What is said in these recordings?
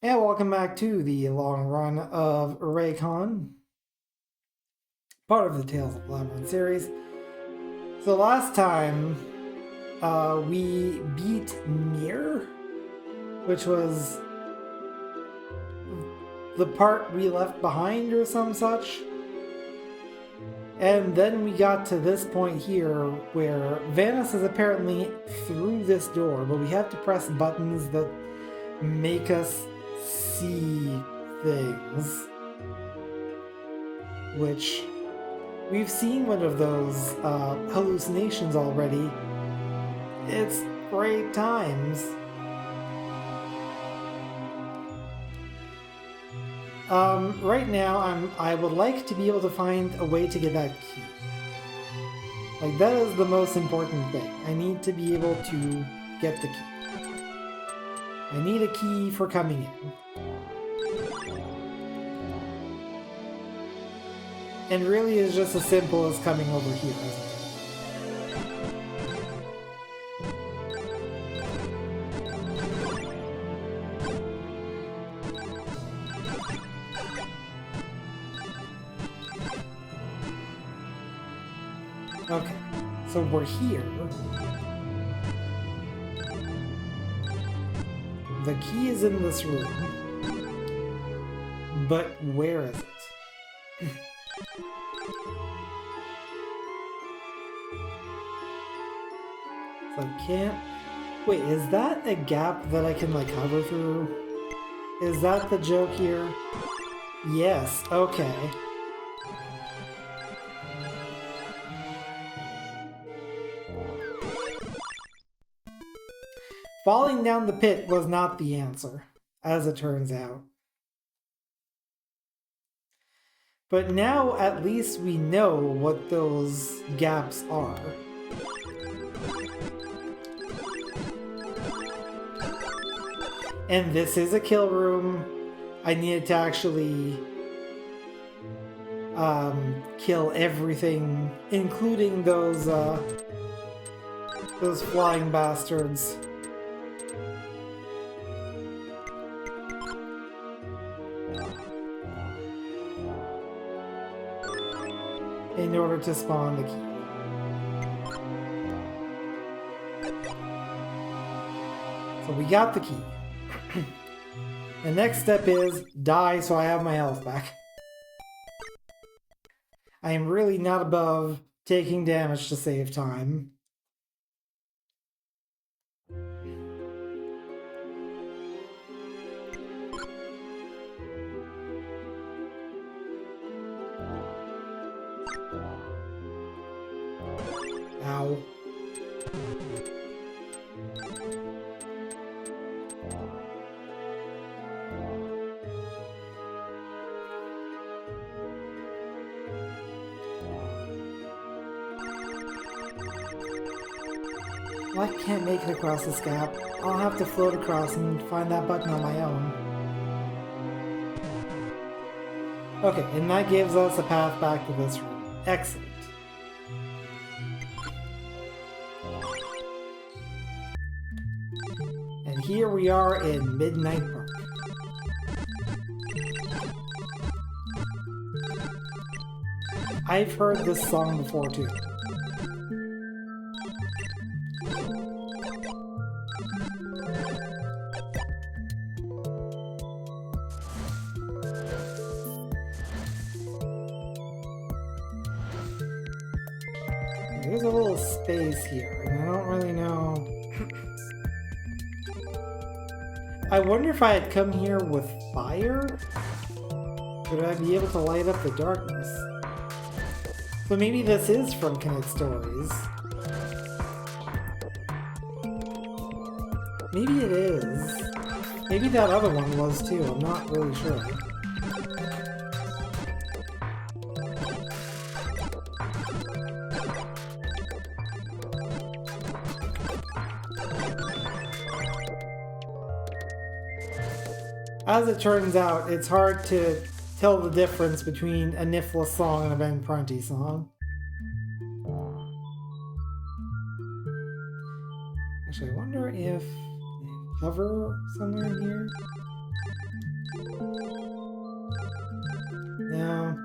And welcome back to the long run of Reikon, part of the Tales of Labyrinth series. So last time, we beat Mir, which was the part we left behind or some such. And then we got to this point here where Vanis is apparently through this door, but we have to press buttons that make us see things. Which we've seen one of those hallucinations already. It's great times. Right now, I would like to be able to find a way to get that key. Like, that is the most important thing. I need to be able to get the key. I need a key for coming in. And really is just as simple as coming over here, isn't it? Okay, so we're here. The key is in this room. But where is it? So I can't... Wait, is that a gap that I can, like, hover through? Is that the joke here? Yes, okay. Falling down the pit was not the answer, as it turns out. But now at least we know what those gaps are. And this is a kill room. I needed to actually kill everything, including those flying bastards. In order to spawn the key. So we got the key. The next step is die so I have my health back. I am really not above taking damage to save time. Ow. Well, I can't make it across this gap. I'll have to float across and find that button on my own. Okay, and that gives us a path back to this room. Excellent. And here we are in Midnight Park. I've heard this song before too. There's a little space here, and I don't really know. I wonder if I had come here with fire? Would I be able to light up the darkness? So maybe this is from Kenneth Stories. Maybe it is. Maybe that other one was too, I'm not really sure. As it turns out, it's hard to tell the difference between a Niflus song and a Ben Prunty song. Actually, I wonder if they have cover somewhere in here. No.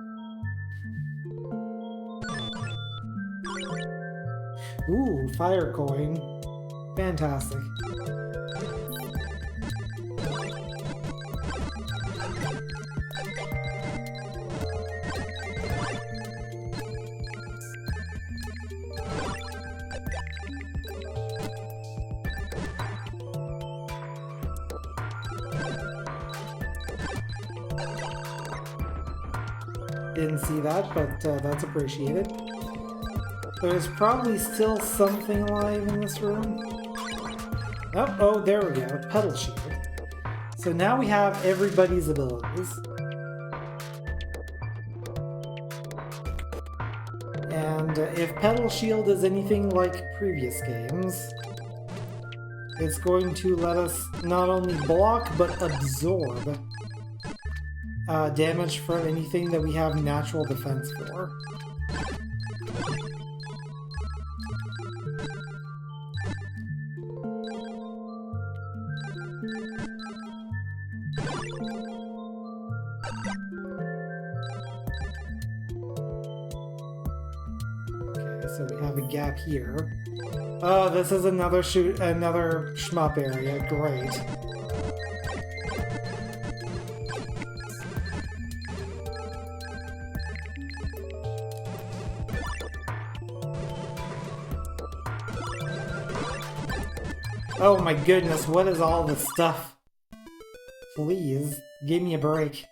Ooh, fire coin. Fantastic. Didn't see that, but that's appreciated. There's probably still something alive in this room. Oh, there we go. Pedal shield. So now we have everybody's abilities. And if pedal shield is anything like previous games, it's going to let us not only block but absorb damage from anything that we have natural defense for. Okay, so we have a gap here. Oh, this is another shmup area. Great. Oh my goodness, what is all this stuff? Please, give me a break.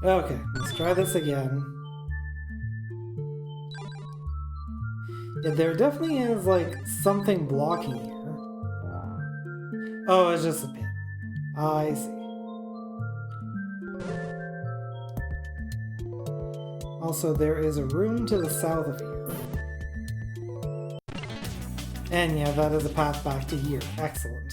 Okay, let's try this again. Yeah, there definitely is, like, something blocking here. Oh, it's just a pit. I see. Also, there is a room to the south of here. And yeah, that is a path back to here. Excellent.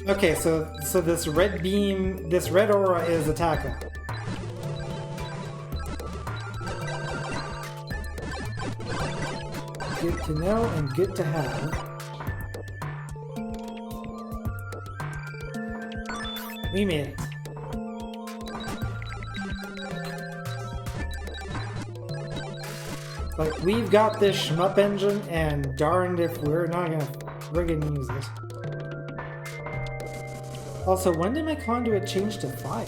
Okay, so this red beam, this red aura is attack up. Good to know and good to have. We made it. Like, we've got this shmup engine, and darned if we're not gonna friggin' use it. Also, when did my conduit change to fire?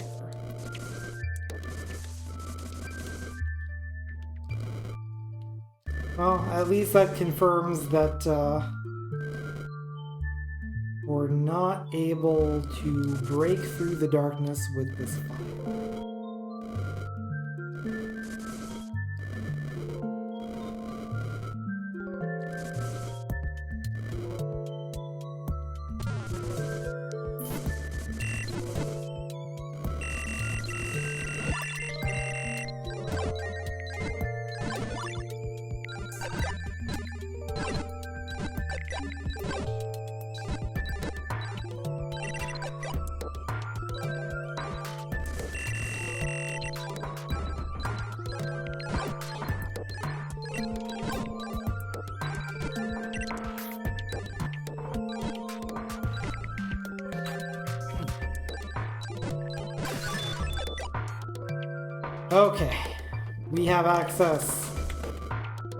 Well, at least that confirms that we're not able to break through the darkness with this fire. Okay, we have access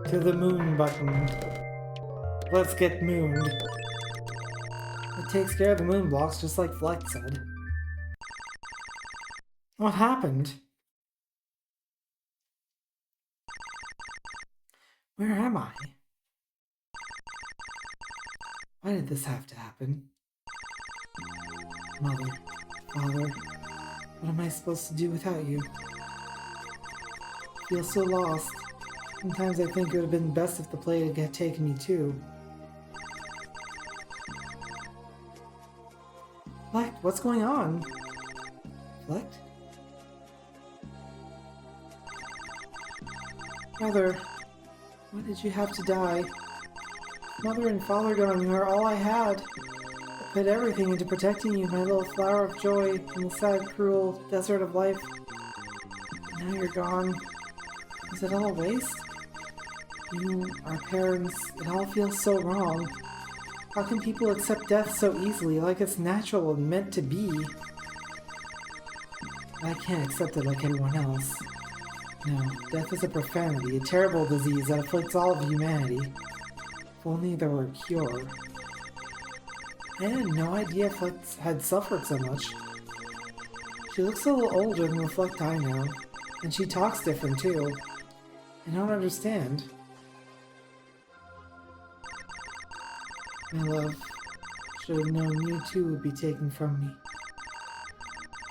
to the moon button. Let's get mooned. It takes care of the moon blocks just like Fleck said. What happened? Where am I? Why did this have to happen? Mother, Father, what am I supposed to do without you? I feel so lost. Sometimes I think it would have been best if the plague had taken me too. Fleck, what's going on? Fleck? Mother, why did you have to die? Mother and Father gone, you are all I had. I put everything into protecting you, my little flower of joy, in the sad, cruel desert of life. And now you're gone. Is it all a waste? You, our parents, it all feels so wrong. How can people accept death so easily, like it's natural and meant to be? I can't accept it like anyone else. No, death is a profanity, a terrible disease that afflicts all of humanity. If only there were a cure. I had no idea Fleck had suffered so much. She looks a little older than the Fleck I know, and she talks different too. I don't understand. My love, should have known you too would be taken from me.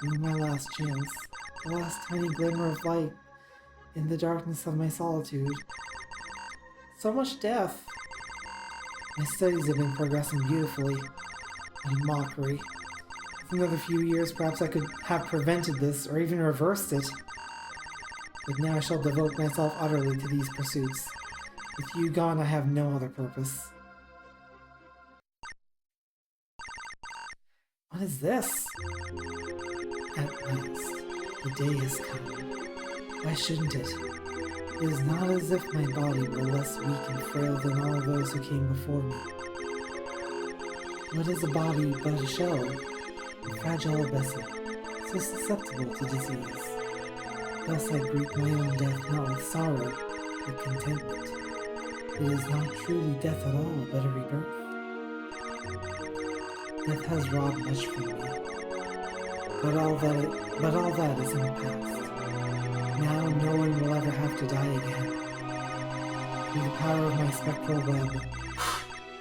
You were my last chance, the last tiny glimmer of light in the darkness of my solitude. So much death. My studies have been progressing beautifully. What a mockery. With another few years, perhaps I could have prevented this, or even reversed it. But now I shall devote myself utterly to these pursuits. With you gone, I have no other purpose. What is this? At last, the day has come. Why shouldn't it? It is not as if my body were less weak and frail than all those who came before me. What is a body but a shell? A fragile vessel, so susceptible to disease. Thus I greet my own death not with sorrow, but contentment. It is not truly death at all, but a rebirth. Death has robbed much from me, but all that is in the past. Now no one will ever have to die again. Through the power of my spectral web,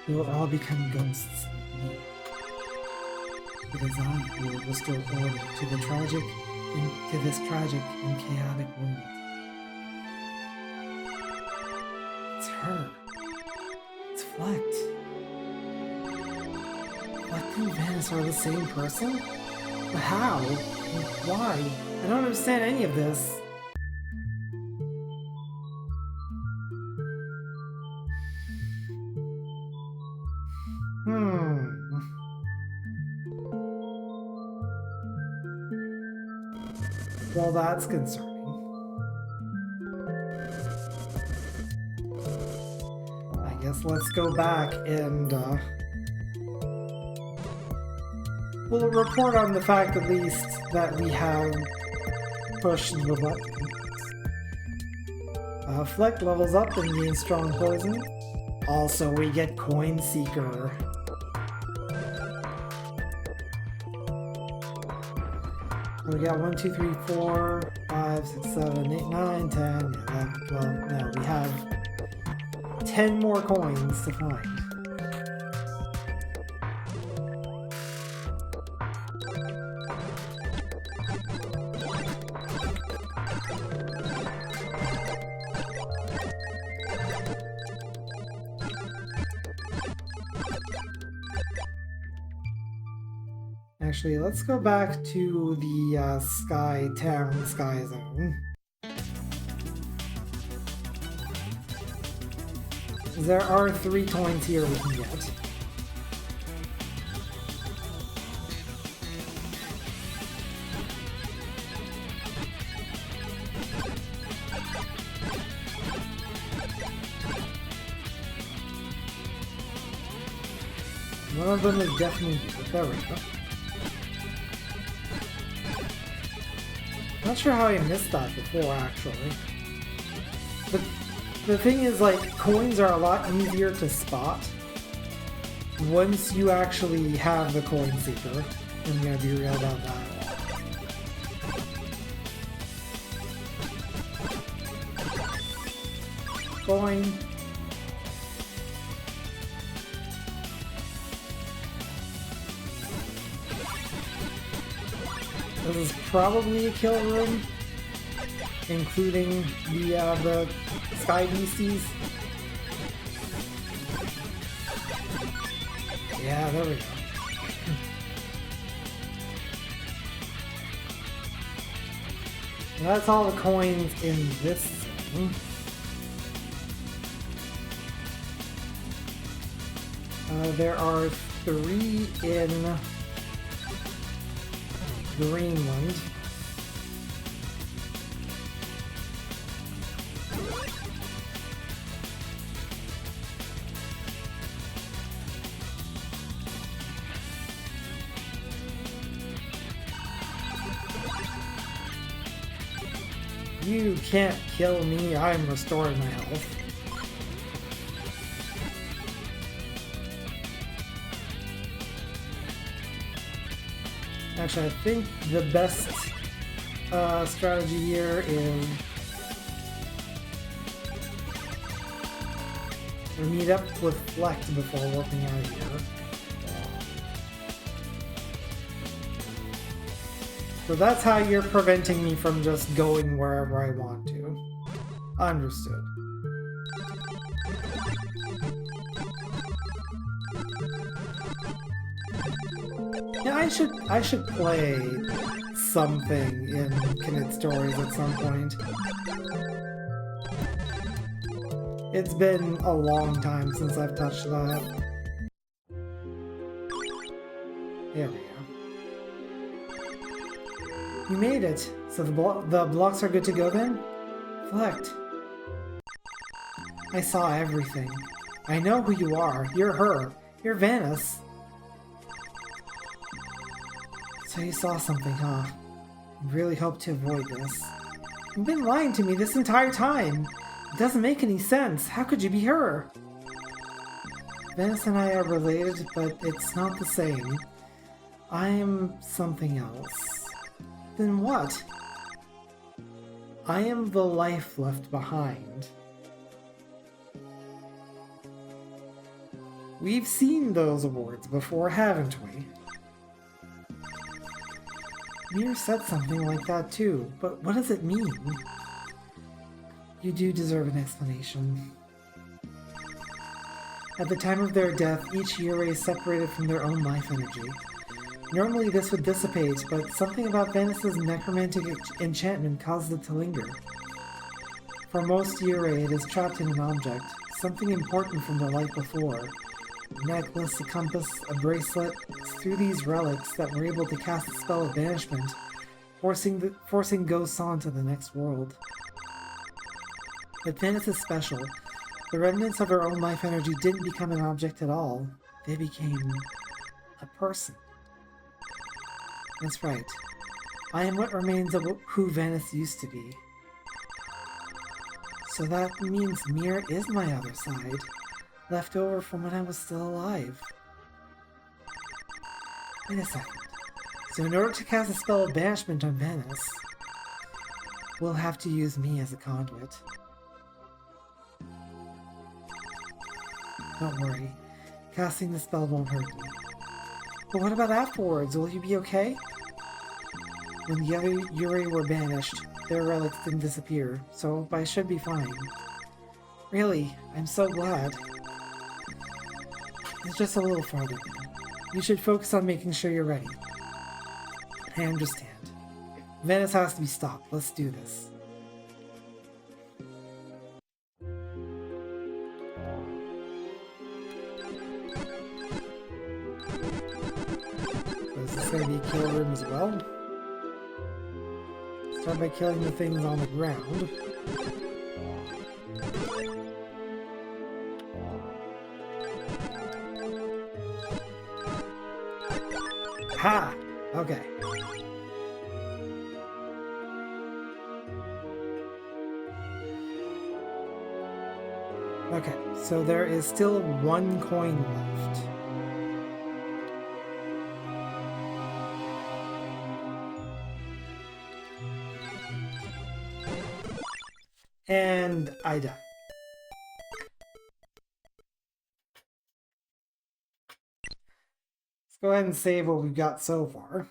we will all become ghosts like me. It is I who will restore order to this tragic and chaotic world. It's her. It's Fleck. Fleck and Venice are the same person? But how? Why? I don't understand any of this. Well, that's concerning. I guess let's go back and, we'll report on the fact, at least, that we have pushed the button. Fleck levels up and gains strong poison. Also, we get Coin Seeker. We got 1, 2, 3, 4, 5, 6, 7, 8, 9, 10, 11, 12. No, we have 10 more coins to find. Actually, let's go back to the Sky Zone. There are 3 coins here we can get. One of them is definitely there we go. Not sure how I missed that before, actually. But the thing is, like, coins are a lot easier to spot once you actually have the Coin Seeker. I'm gonna be real about that. Coin. This is probably a kill room, including the sky beasties. Yeah, there we go. That's all the coins in this thing. There are 3 in Greenland. You can't kill me, I'm restoring my health. Actually, I think the best strategy here is we meet up with Flex before working out of here. So that's how you're preventing me from just going wherever I want to. Understood. Yeah, I should play something in Knit Stories at some point. It's been a long time since I've touched that. There we go. You made it. So the blocks are good to go then? Flecht. I saw everything. I know who you are. You're her. You're Venice. So you saw something, huh? You really hope to avoid this. You've been lying to me this entire time. It doesn't make any sense. How could you be her? Venice and I are related, but it's not the same. I am something else. Then what? I am the life left behind. We've seen those awards before, haven't we? Mir said something like that too, but what does it mean? You do deserve an explanation. At the time of their death, each Yurei is separated from their own life energy. Normally this would dissipate, but something about Venice's necromantic enchantment caused it to linger. For most Yurei, it is trapped in an object, something important from their life before. A necklace, a compass, a bracelet. It's through these relics that we're able to cast a spell of banishment, forcing ghosts on to the next world. But Venice is special. The remnants of her own life energy didn't become an object at all. They became a person. That's right. I am what remains of who Venice used to be. So that means Mir is my other side, left over from when I was still alive. Wait a second. So in order to cast a spell of banishment on Venice, we'll have to use me as a conduit. Don't worry. Casting the spell won't hurt me. But what about afterwards? Will you be okay? When the other Yurei were banished, their relics didn't disappear, so I should be fine. Really, I'm so glad. It's just a little farther. You should focus on making sure you're ready. I understand. Venice has to be stopped. Let's do this. So is this going to be a kill room as well? Start by killing the things on the ground. Ha! Okay. Okay, so there is still 1 coin left. And I die. Let's go ahead and save what we've got so far.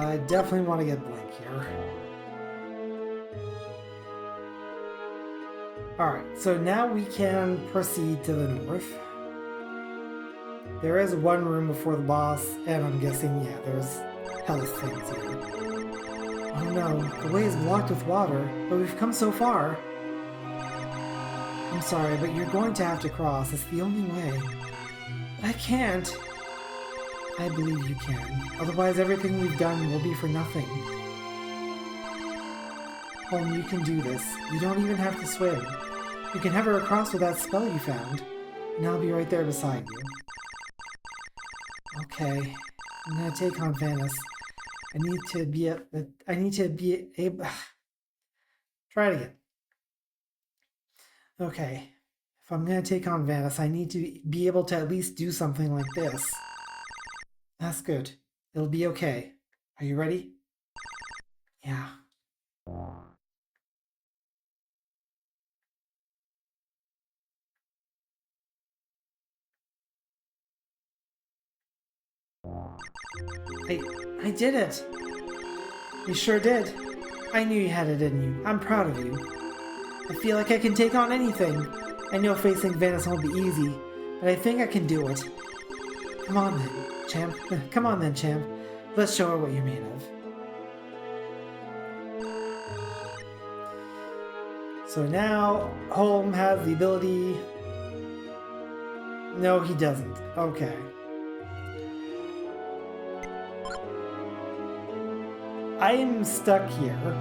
I definitely want to get Blink here. Alright, so now we can proceed to the north. There is one room before the boss, and I'm guessing, yeah, there's health things here. Oh no, the way is blocked with water, but we've come so far. I'm sorry, but you're going to have to cross. It's the only way. But I can't. I believe you can. Otherwise, everything we've done will be for nothing. Home, you can do this. You don't even have to swim. You can have her across with that spell you found, and I'll be right there beside you. Okay, I'm gonna take on Venice. I need to be able. Try it again. Okay, if I'm gonna take on Venice, I need to be able to at least do something like this. That's good. It'll be okay. Are you ready? Yeah. I did it! You sure did. I knew you had it in you. I'm proud of you. I feel like I can take on anything. I know facing Venice won't be easy, but I think I can do it. Come on then, champ. Come on then, champ. Let's show her what you're made of. So now, Holm has the ability... No, he doesn't. Okay. I'm stuck here.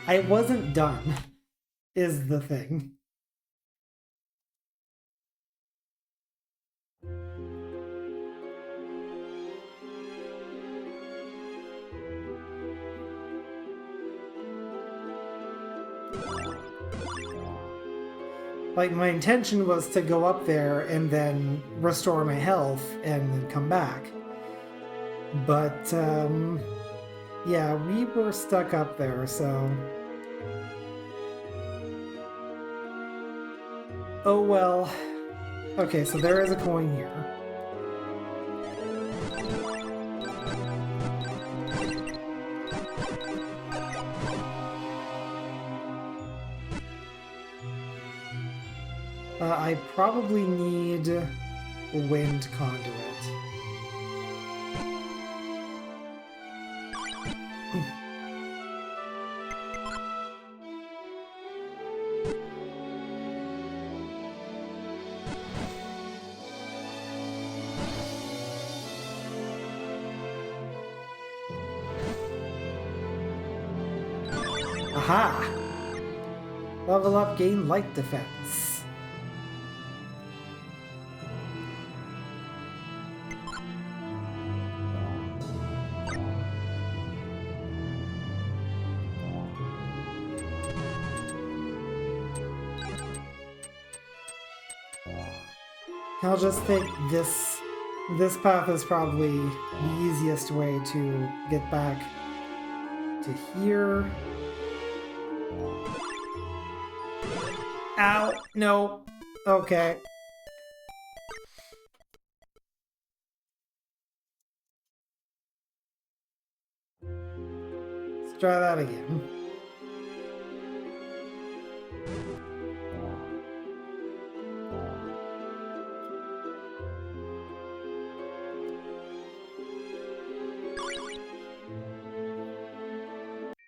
I wasn't done, is the thing. Like, my intention was to go up there and then restore my health and then come back. But, yeah, we were stuck up there, so... Oh well. Okay, so there is a coin here. I probably need a wind conduit. Aha! Level up, gain light defense. I'll just take this. This path is probably the easiest way to get back to here. Ow! No. Okay. Let's try that again.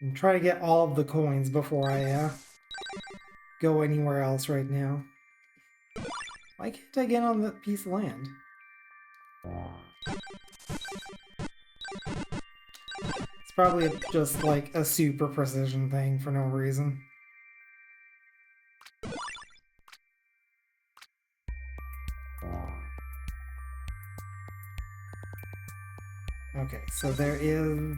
I'm trying to get all of the coins before I go anywhere else right now. Why can't I get on that piece of land? It's probably just like a super precision thing for no reason. Okay, so there is...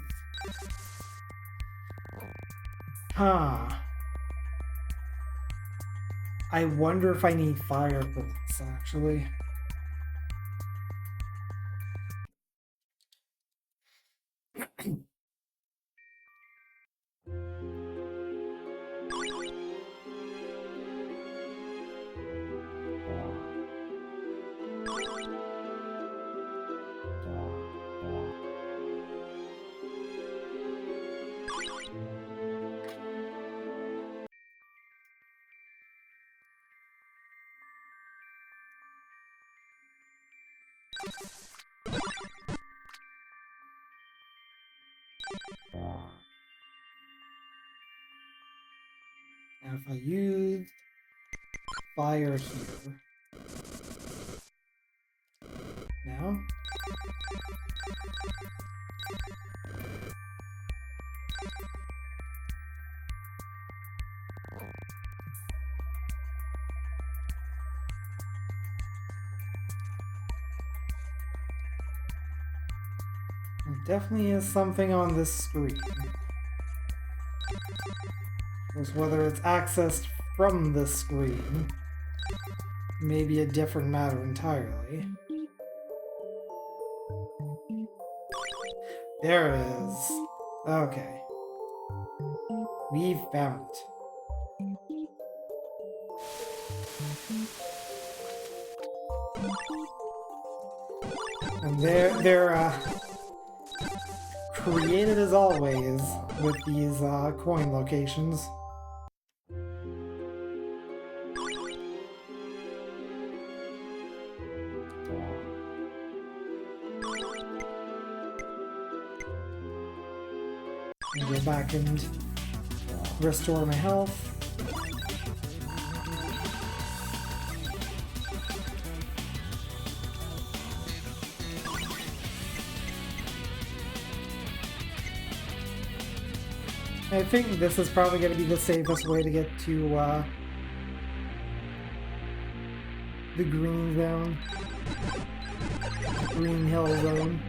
Huh. I wonder if I need fire for this, actually. Now if I use fire here. Now. There definitely is something on this screen. Just whether it's accessed from the screen may be a different matter entirely. There it is. Okay. We've found it. And they're created as always with these coin locations. Go back and restore my health. I think this is probably going to be the safest way to get to the green zone. Green Hill Zone.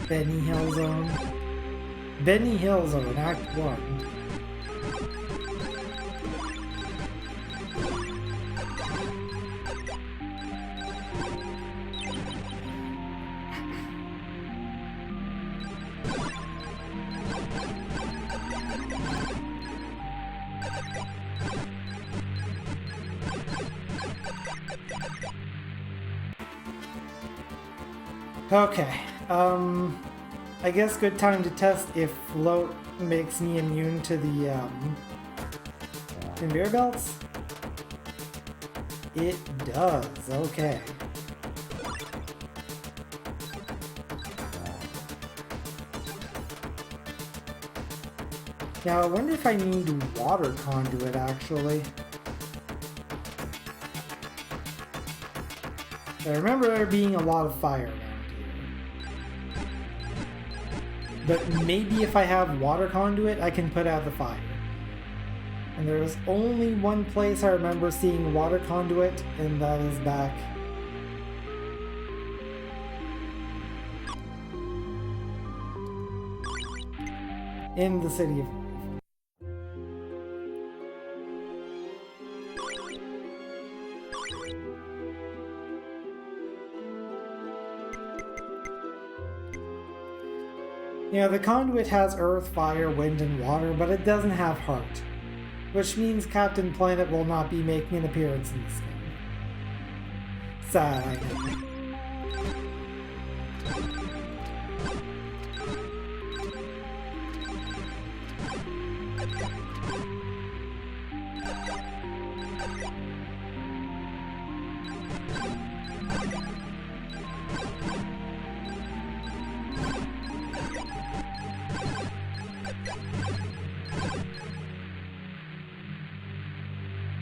Benny Hill Zone. Benny Hill Zone, Act 1. Okay, I guess good time to test if float makes me immune to the conveyor belts. It does, okay. Now I wonder if I need water conduit actually. I remember there being a lot of fire around here. But maybe if I have water conduit, I can put out the fire. And there's only one place I remember seeing water conduit, and that is back in the city of... Yeah, the conduit has earth, fire, wind, and water, but it doesn't have heart. Which means Captain Planet will not be making an appearance in this game. Sad, I know.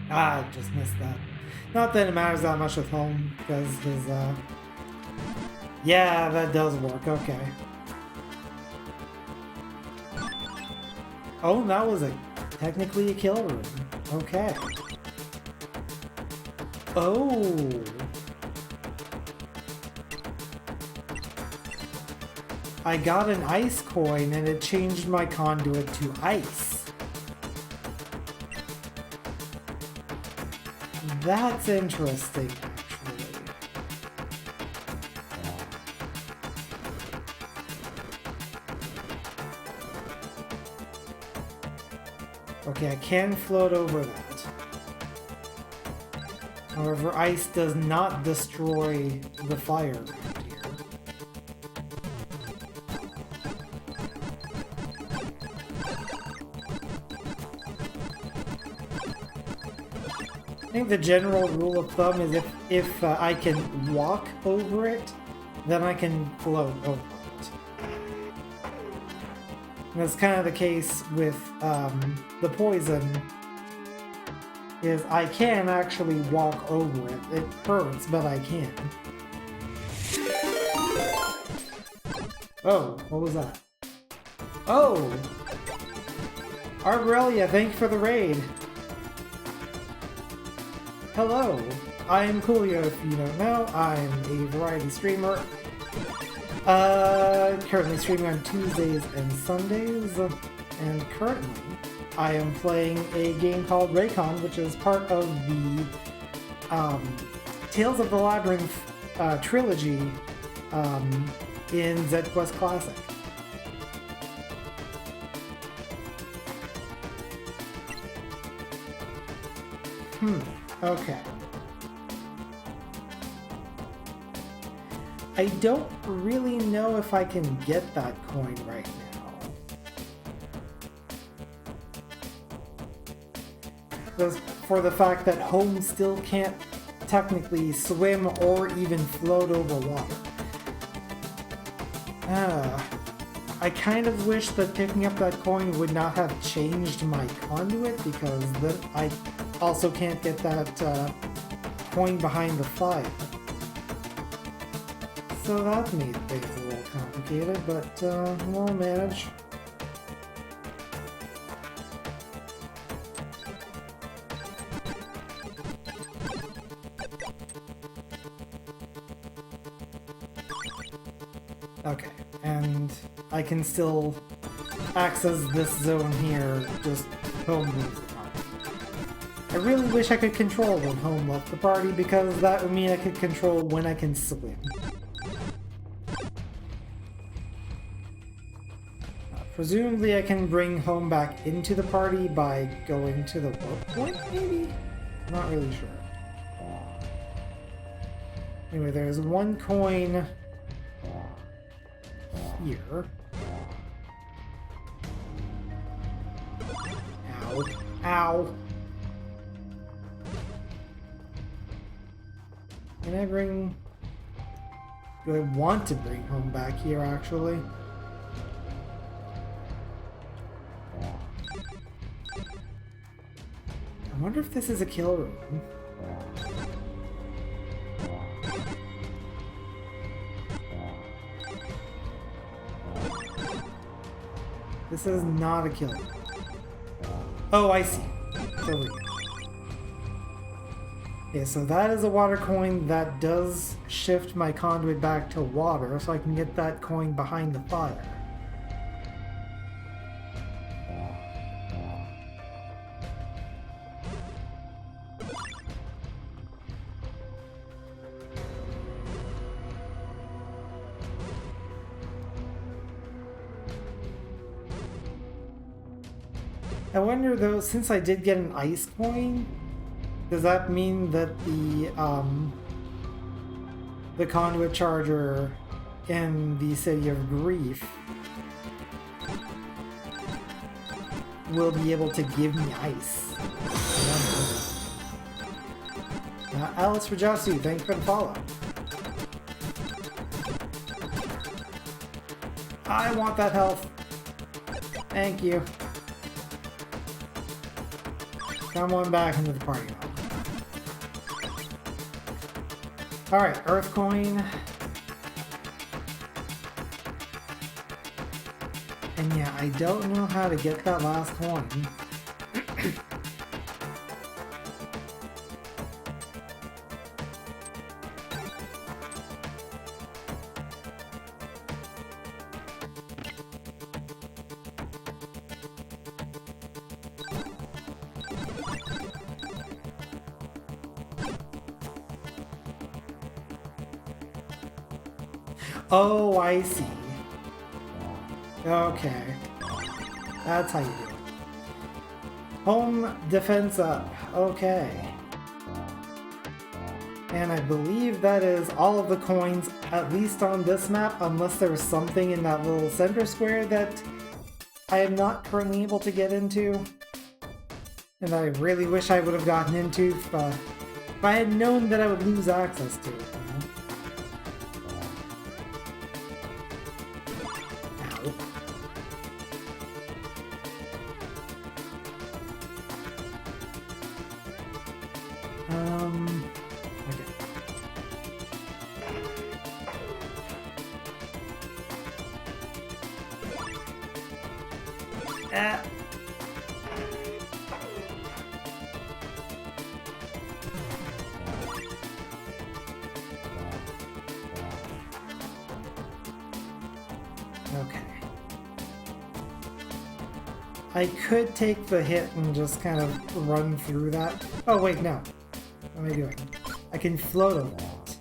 Ah, I just missed that. Not that it matters that much with home, because his, yeah, that does work, okay. Oh, that was technically a kill room. Okay. Oh. I got an ice coin and it changed my conduit to ice. That's interesting, actually. Okay, I can float over that. However, ice does not destroy the fire around here. I think the general rule of thumb is if I can walk over it, then I can float over it. And that's kind of the case with the poison is I can actually walk over it. It hurts, but I can. Oh, what was that? Oh! Arborelia, thank you for the raid. Hello, I'm Coolio if you don't know. I'm a variety streamer. Currently streaming on Tuesdays and Sundays. And currently, I am playing a game called Reikon, which is part of the Tales of the Labyrinth trilogy in Zed Quest Classic. Okay. I don't really know if I can get that coin right now. Just for the fact that Home still can't technically swim or even float over water. I kind of wish that picking up that coin would not have changed my conduit, because then I also can't get that coin behind the fire. So that made things a little complicated, but we'll manage. Okay, and I can still access this zone here, just Home leaves the party. I really wish I could control when Home left the party, because that would mean I could control when I can swim. Presumably I can bring Home back into the party by going to the warp point, maybe? I'm not really sure. Anyway, there's one coin here. Ow. Ow! Can I bring... Do I want to bring Home back here, actually? I wonder if this is a kill room. This is not a kill room. Oh, I see. It's over here. Okay, so that is a water coin that does shift my conduit back to water, so I can get that coin behind the fire. I wonder though, since I did get an ice coin, does that mean that the conduit charger in the City of Grief will be able to give me ice? Alice Rajasu, thank you for the follow. I want that health. Thank you. Come on back into the party now. Alright, Earth Coin. And yeah, I don't know how to get that last coin. Oh, I see. Okay. That's how you do it. Home defense up. Okay. And I believe that is all of the coins, at least on this map, unless there's something in that little center square that I am not currently able to get into. And I really wish I would have gotten into if I had known that I would lose access to it. Ah. Okay. I could take the hit and just kind of run through that. Oh wait, no. What am I doing? I can float a lot.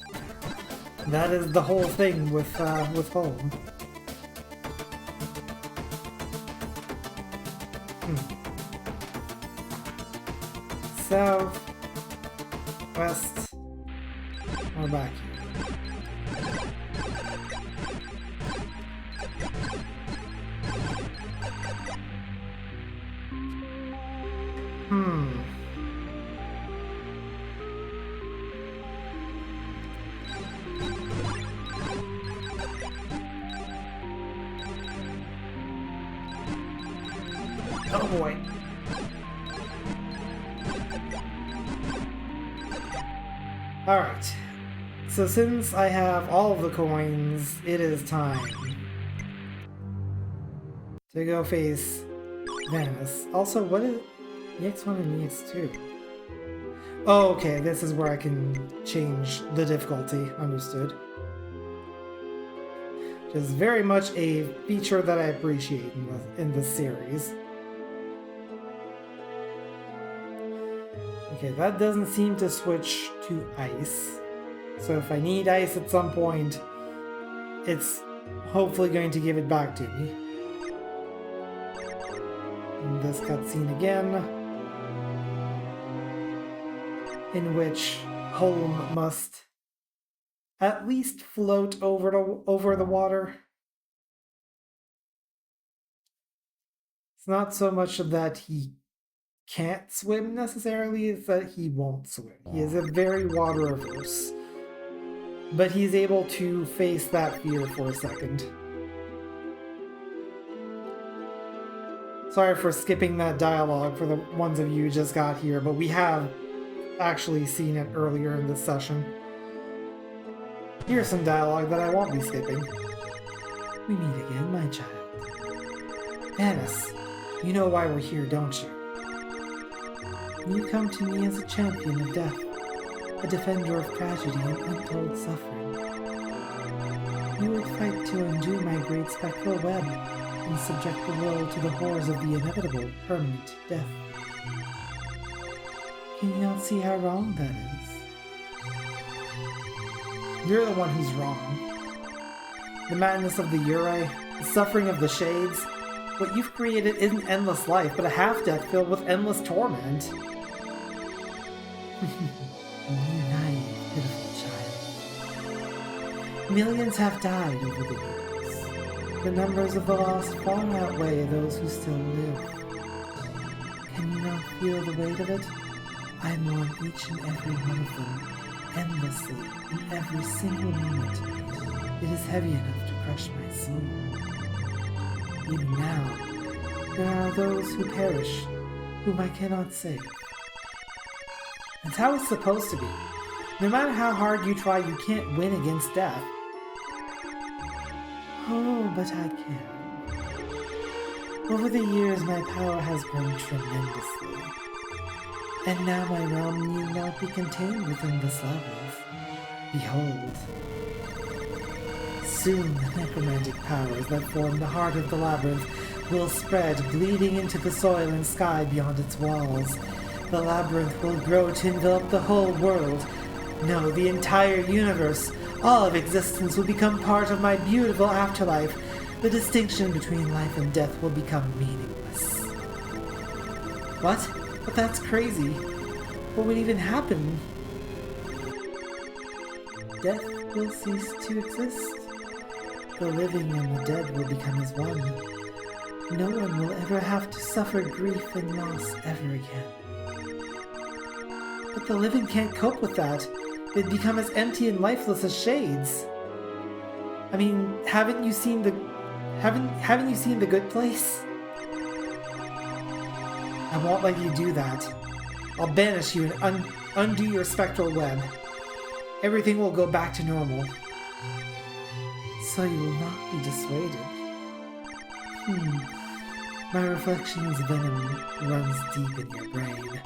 That is the whole thing with home. South, west, or back here. Oh boy. Alright. So since I have all of the coins, it is time to go face Venice. Also, what is EX1 and EX2? Oh, okay, this is where I can change the difficulty. Understood. Which is very much a feature that I appreciate in this series. Okay, that doesn't seem to switch to ice. So if I need ice at some point, it's hopefully going to give it back to me. In this cutscene again, in which Holm must at least float over the water. It's not so much that he can't swim necessarily, it's that he won't swim. He is a very water averse. But he's able to face that fear for a second. Sorry for skipping that dialogue for the ones of you who just got here, but we have actually seen it earlier in this session. Here's some dialogue that I won't be skipping. We meet again, my child. Venice, you know why we're here, don't you? You come to me as a champion of death, a defender of tragedy and untold suffering. You would fight to undo my great spectral web and subject the world to the horrors of the inevitable, permanent death. Can you not see how wrong that is? You're the one who's wrong. The madness of the Yurei, the suffering of the Shades, what you've created isn't endless life, but a half-death filled with endless torment. You naive, pitiful child. Millions have died over the years. The numbers of the lost far outweigh those who still live. Can you not feel the weight of it? I mourn each and every one of them, endlessly, in every single moment. It is heavy enough to crush my soul. Even now, there are those who perish, whom I cannot save. That's how it's supposed to be. No matter how hard you try, you can't win against death. Oh, but I can. Over the years, my power has grown tremendously. And now my realm need not be contained within this labyrinth. Behold. Soon the necromantic powers that form the heart of the labyrinth will spread, bleeding into the soil and sky beyond its walls. The labyrinth will grow to envelop the whole world. No, the entire universe. All of existence will become part of my beautiful afterlife. The distinction between life and death will become meaningless. What? But that's crazy. What would even happen? Death will cease to exist. The living and the dead will become as one. No one will ever have to suffer grief and loss ever again. But the living can't cope with that. They'd become as empty and lifeless as shades. I mean, haven't you seen the Good Place? I won't let you do that. I'll banish you and undo your spectral web. Everything will go back to normal. So you will not be dissuaded. My reflection's venom runs deep in your brain,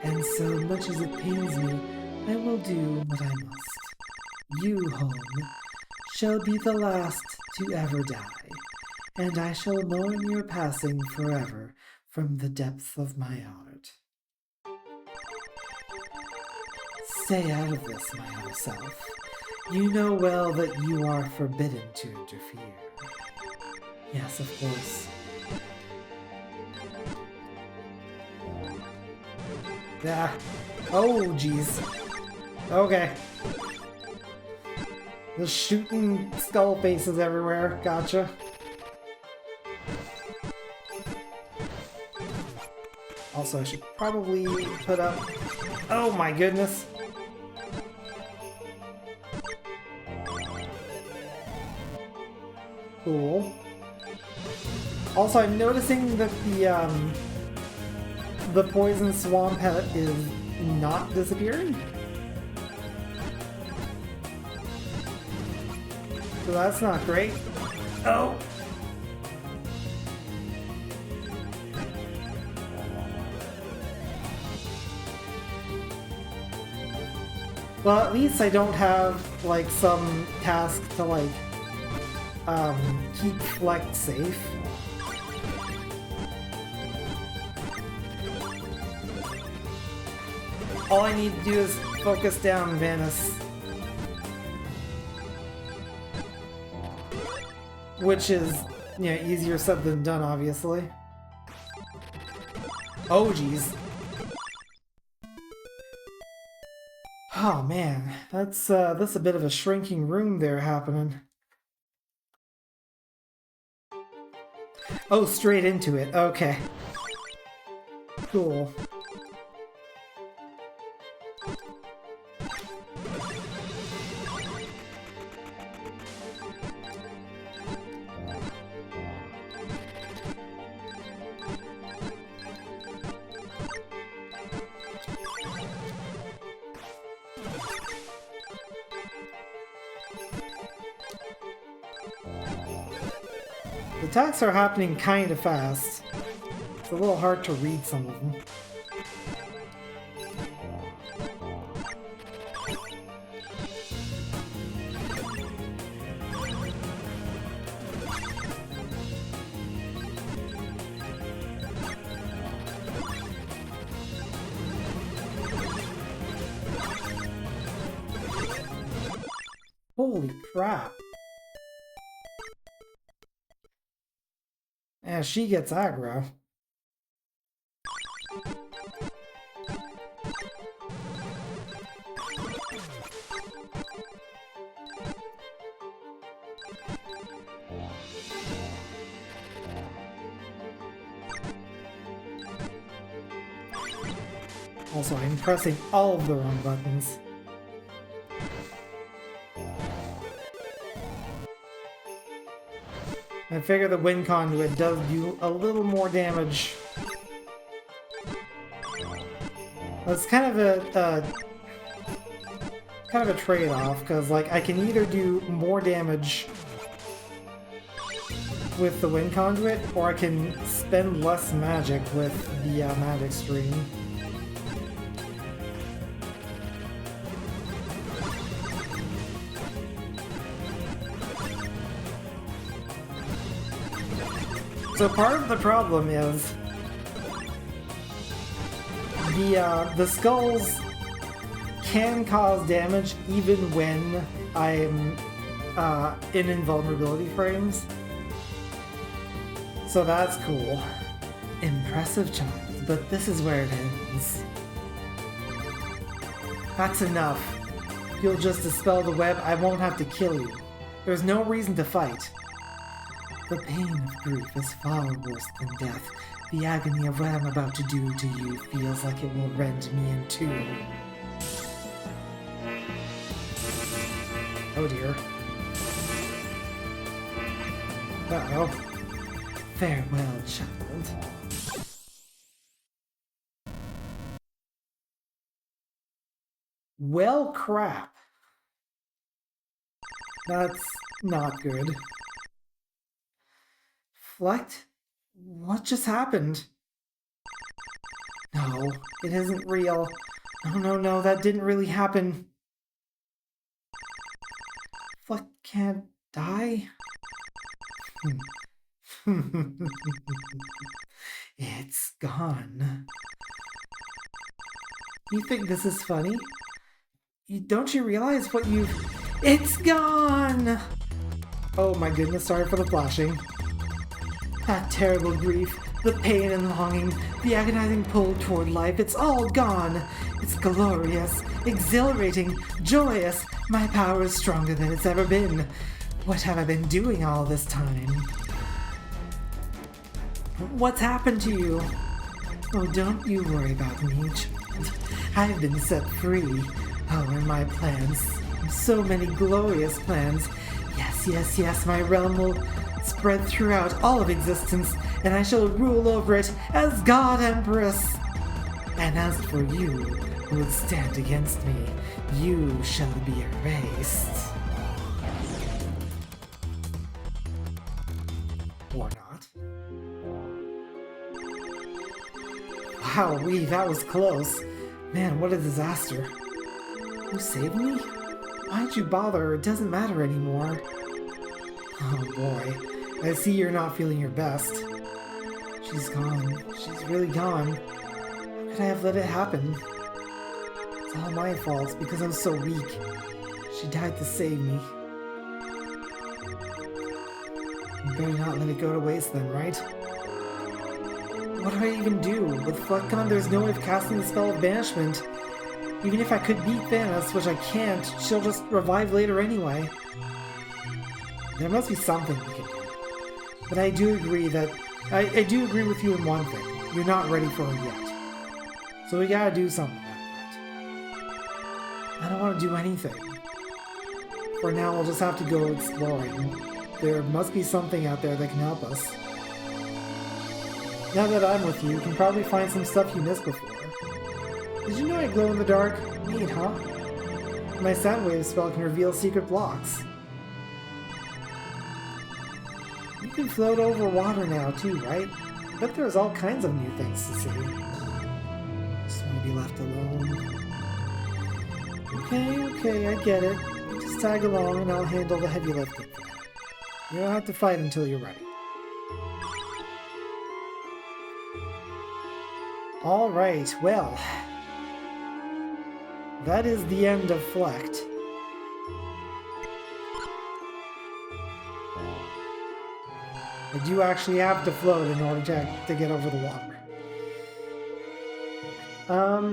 and so much as it pains me, I will do what I must. You, home, shall be the last to ever die, and I shall mourn your passing forever from the depths of my heart. Stay out of this, my other self. You know well that you are forbidden to interfere. Yes, of course. Ah. Oh, jeez. Okay. The shooting skull faces everywhere. Gotcha. Also, I should probably put up... Oh my goodness. Cool. Also, I'm noticing that the poison swamp pet is not disappearing. So that's not great. Oh! Well, at least I don't have, like, some task to, like, keep Fleck safe. All I need to do is focus down Vanus. Which is, you know, easier said than done, obviously. Oh, jeez. Oh, man. That's a bit of a shrinking room there happening. Oh, straight into it. Okay. Cool. The attacks are happening kind of fast. It's a little hard to read some of them. Holy crap. Yeah, she gets aggro. Also, I'm pressing all of the wrong buttons. I figure the wind conduit does do a little more damage. It's kind of a trade-off, because like I can either do more damage with the wind conduit, or I can spend less magic with the magic stream. So part of the problem is the skulls can cause damage even when I'm in invulnerability frames. So that's cool. Impressive child, but this is where it ends. That's enough. You'll just dispel the web, I won't have to kill you. There's no reason to fight. The pain of grief is far worse than death. The agony of what I'm about to do to you feels like it will rend me in two. Oh dear. Uh-oh. Farewell, child. Well, crap. That's not good. Flecked? What just happened? No, it isn't real. No, that didn't really happen. Fleck can't die? It's gone. You think this is funny? Don't you realize what you've... It's gone! Oh my goodness, sorry for the flashing. That terrible grief, the pain and longing, the agonizing pull toward life, it's all gone. It's glorious, exhilarating, joyous. My power is stronger than it's ever been. What have I been doing all this time? What's happened to you? Oh, don't you worry about me, child. I've been set free. Oh, and my plans. So many glorious plans. Yes, my realm will spread throughout all of existence, and I shall rule over it as God Empress. And as for you, who would stand against me, you shall be erased. Or not. Wowee, that was close. Man, what a disaster. You saved me? Why'd you bother? It doesn't matter anymore. Oh boy, I see you're not feeling your best. She's gone. She's really gone. How could I have let it happen? It's all my fault because I'm so weak. She died to save me. You better not let it go to waste then, right? What do I even do? With Fleck gone, there's no way of casting the spell of banishment. Even if I could beat Thanos, which I can't, she'll just revive later anyway. There must be something we can do. But I do agree that... I do agree with you in one thing. You're not ready for her yet. So we gotta do something about that. I don't want to do anything. For now, we'll just have to go exploring. There must be something out there that can help us. Now that I'm with you, you can probably find some stuff you missed before. Did you know I glow in the dark? Neat, huh? My sound wave spell can reveal secret blocks. You can float over water now too, right? But there's all kinds of new things to see. Just want to be left alone. Okay, I get it. Just tag along and I'll handle the heavy lifting. You don't have to fight until you're ready. Alright, well... that is the end of Flecked. I do actually have to float in order to get over the water.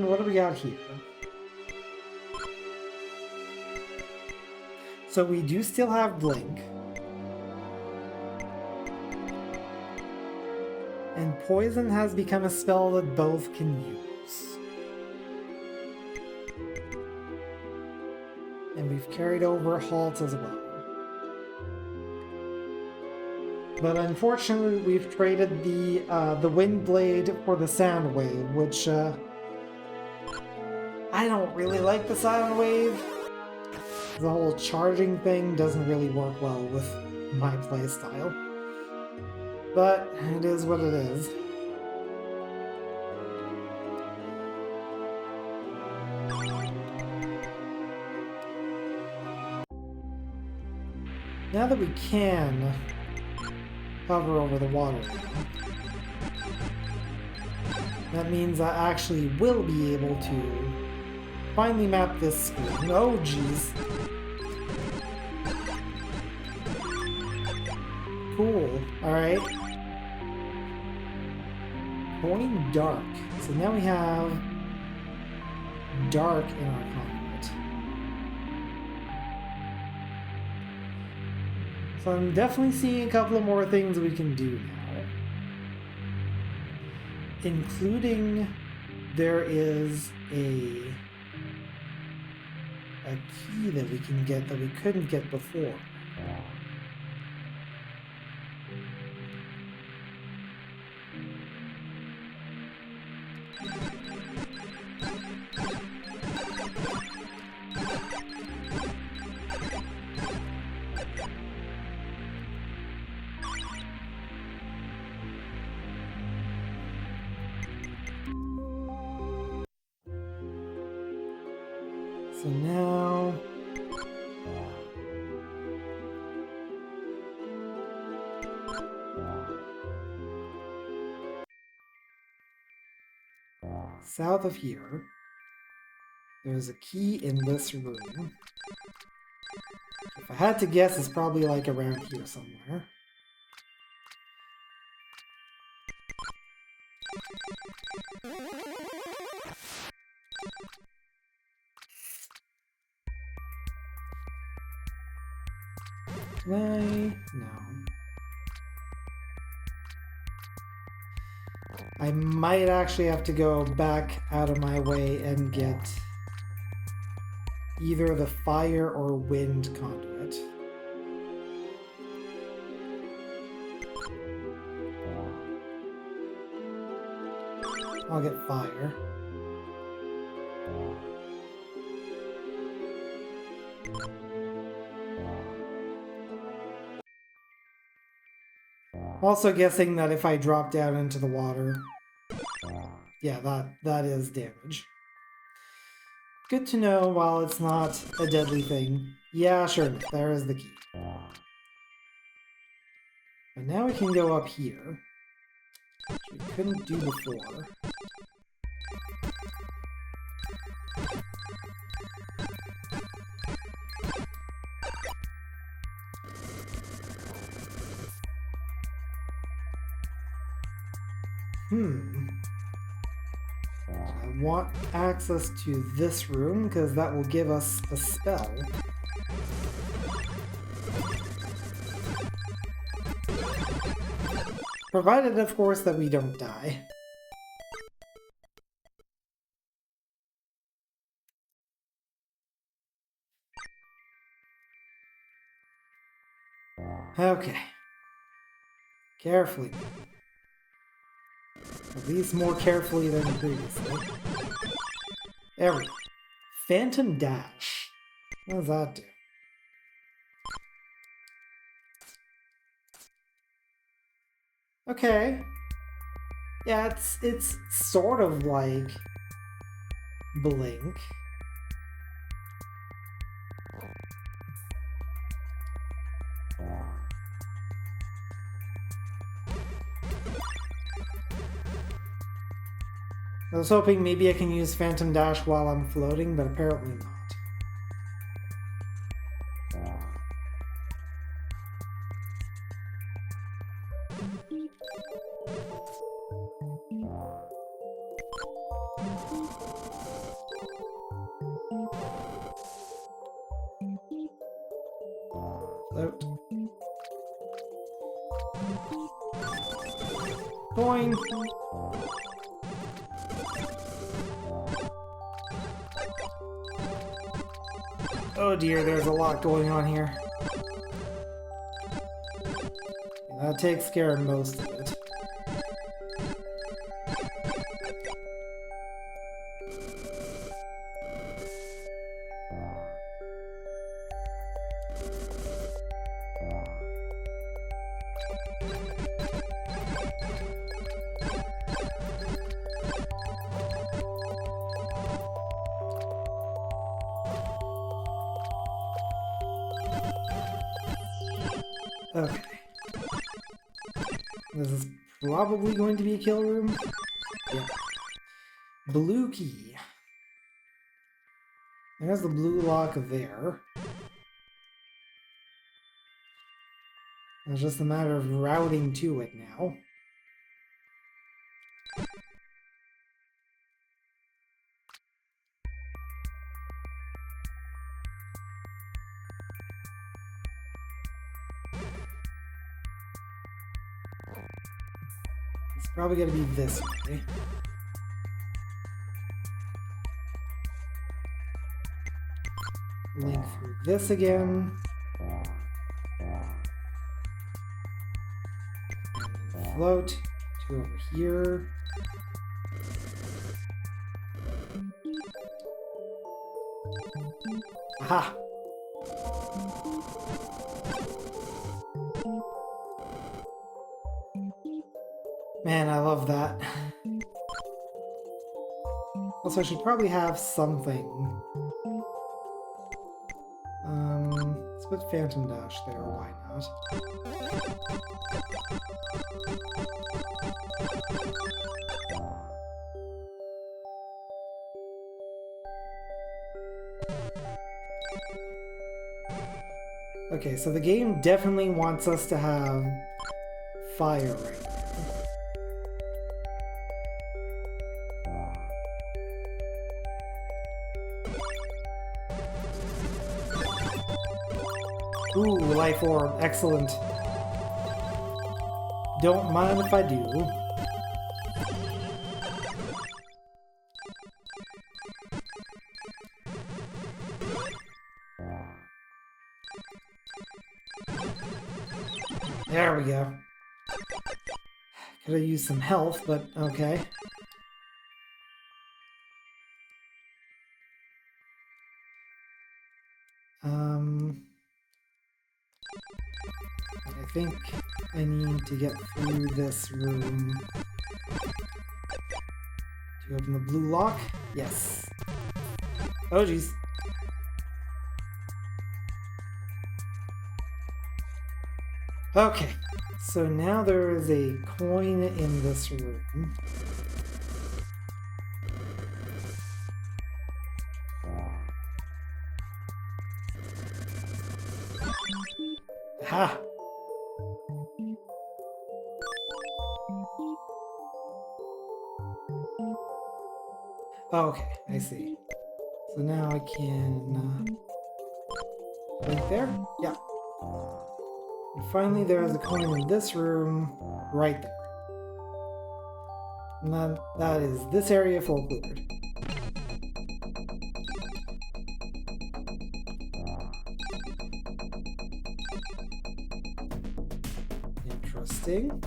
What do we got here? So we do still have Blink. And Poison has become a spell that both can use. And we've carried over Halt as well. But unfortunately, we've traded the Wind Blade for the Sound Wave, which I don't really like the Sound Wave. The whole charging thing doesn't really work well with my playstyle. But it is what it is. Now that we can hover over the water, that means I actually will be able to finally map this screen. Oh jeez. Cool. Alright. Going dark. So now we have dark in our conduit. So I'm definitely seeing a couple of more things we can do now. Including there is a key that we can get that we couldn't get before. So now... south of here, there's a key in this room. If I had to guess, it's probably like around here somewhere. Can I? No. I might actually have to go back out of my way and get either the fire or wind conduit. I'll get fire. Also guessing that if I drop down into the water, yeah, that is damage. Good to know while it's not a deadly thing. Yeah, sure, there is the key. But now we can go up here, which we couldn't do before. I want access to this room because that will give us a spell. Provided, of course, that we don't die. Okay. Carefully. At least more carefully than previously. There we go. Phantom Dash. What does that do? Okay. Yeah, it's sort of like Blink. I was hoping maybe I can use Phantom Dash while I'm floating, but apparently not. Float. Boing! Oh dear, there's a lot going on here. That takes care of most of it. Okay. This is probably going to be a kill room. Yeah. Blue key. There's the blue lock there. It's just a matter of routing to it now. It's probably going to be this way. Link through this again. And float to over here. Aha! Man, I love that. Also, I should probably have something put Phantom Dash there, why not? Okay, so the game definitely wants us to have fire right now. Ooh, Life Orb, excellent. Don't mind if I do. There we go. Could have used some health, but okay. I think I need to get through this room to open the blue lock. Yes. Oh, jeez. Okay, so now there is a coin in this room. Ha! Oh, okay, I see. So now I can... right there? Yeah. And finally, there is a coin in this room, right there. And then that is this area full cleared. Interesting.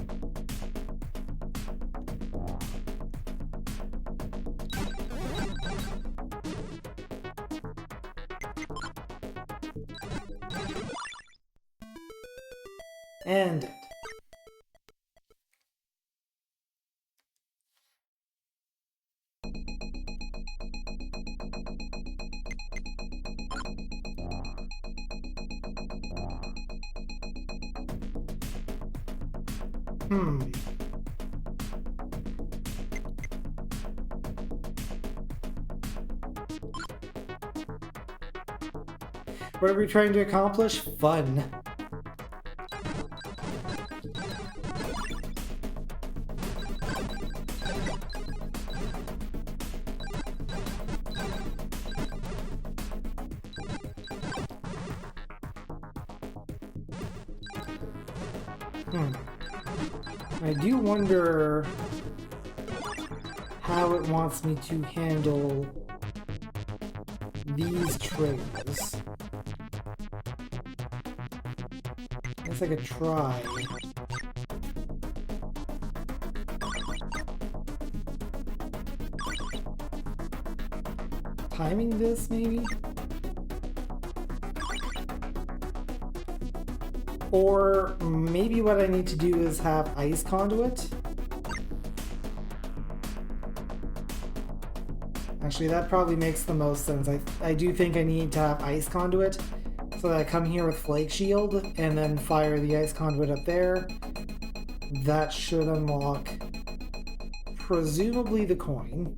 And dead. What are we trying to accomplish? Fun. I do wonder how it wants me to handle these triggers. I guess I could try. Timing this, maybe? Or maybe what I need to do is have Ice Conduit. Actually, that probably makes the most sense. I do think I need to have Ice Conduit so that I come here with Flake Shield and then fire the Ice Conduit up there. That should unlock presumably the coin.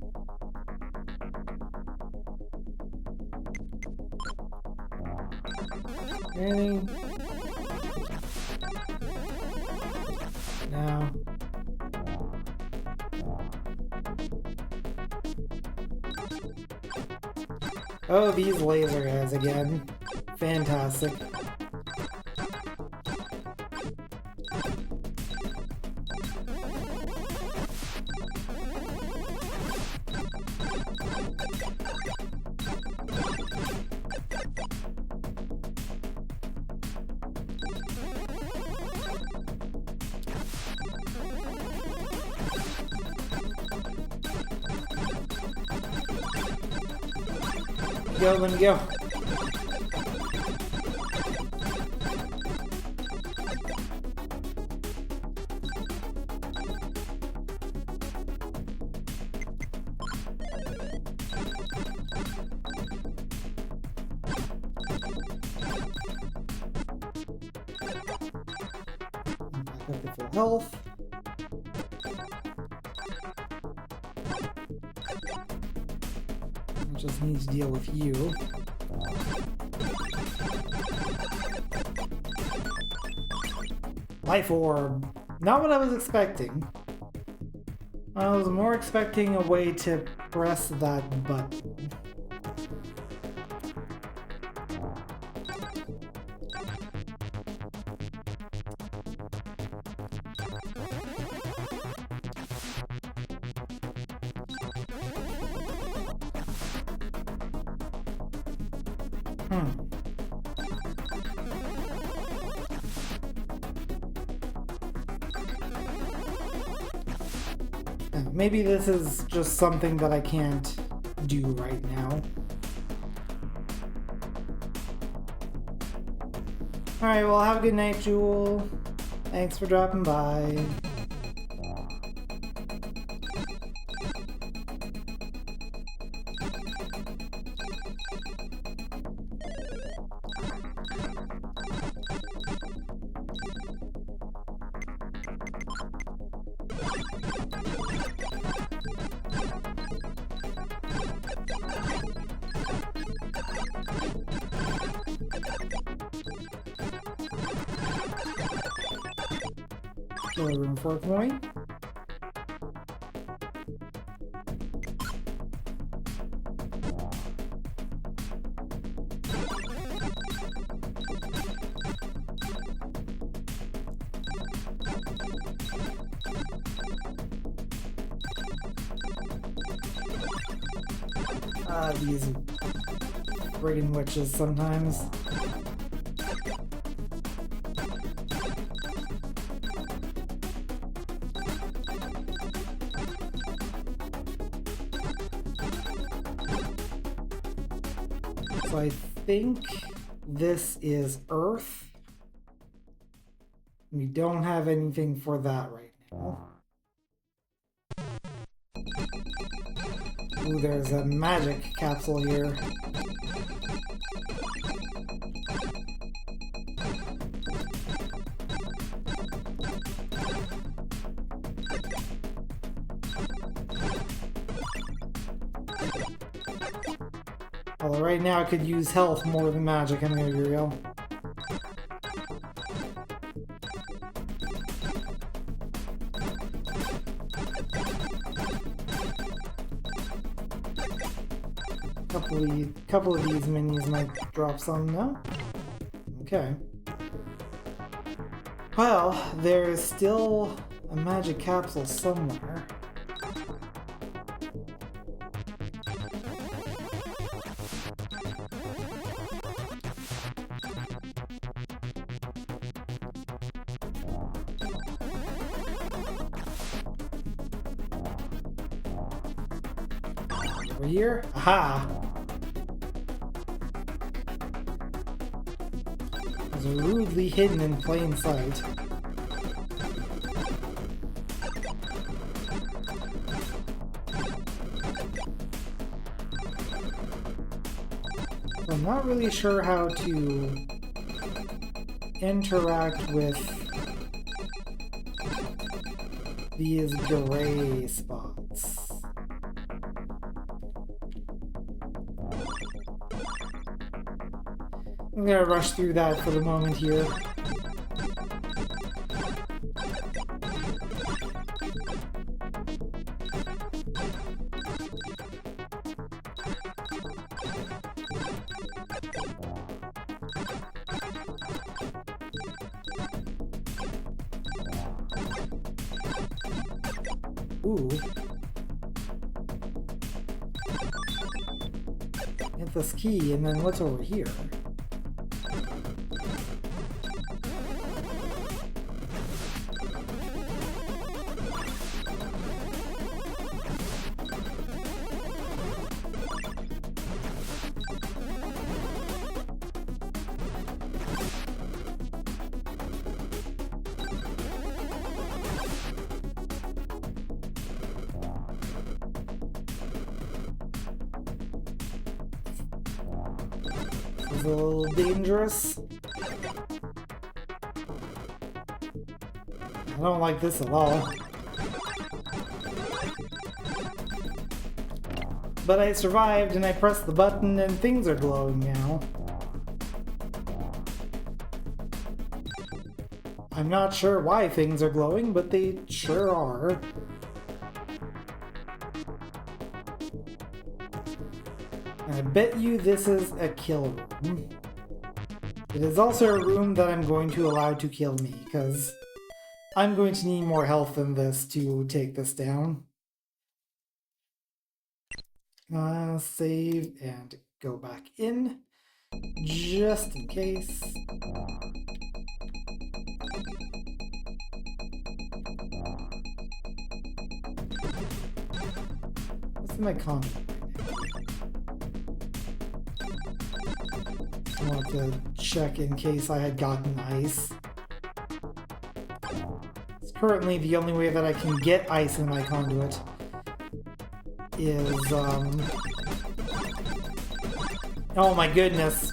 Anything? No. Oh, these laser guys again. Fantastic. Go, let me go. health. I just need to deal with you. Life orb. Not what I was expecting. I was more expecting a way to press that button. Maybe this is just something that I can't do right now. Alright, well, have a good night, Jewel. Thanks for dropping by. Room for a point. These friggin' witches sometimes. So I think this is Earth. We don't have anything for that right now. Ooh, there's a magic capsule here. Although right now I could use health more than magic, I'm gonna be real. Couple of these minis might drop some, no? Okay. Well, there is still a magic capsule somewhere. Over here? Aha! It's rudely hidden in plain sight. So I'm not really sure how to interact with these gray spots. I'm gonna rush through that for the moment here. Ooh. Hit this key, and then what's over here? It's a little dangerous. I don't like this at all. But I survived and I pressed the button and things are glowing now. I'm not sure why things are glowing, but they sure are. And I bet you this is a kill room. It is also a room that I'm going to allow to kill me, because I'm going to need more health than this to take this down. Save and go back in, just in case. What's in my comment right now? I want to check in case I had gotten ice. It's currently the only way that I can get ice in my conduit is, oh my goodness.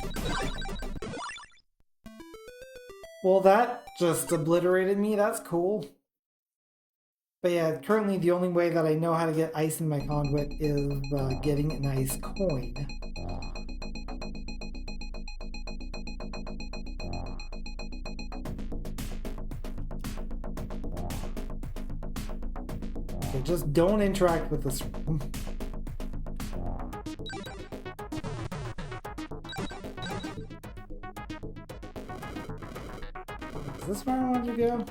Well, that just obliterated me. That's cool. But yeah, currently the only way that I know how to get ice in my conduit is getting an ice coin. Okay, just don't interact with this room. Is this where I wanted to go?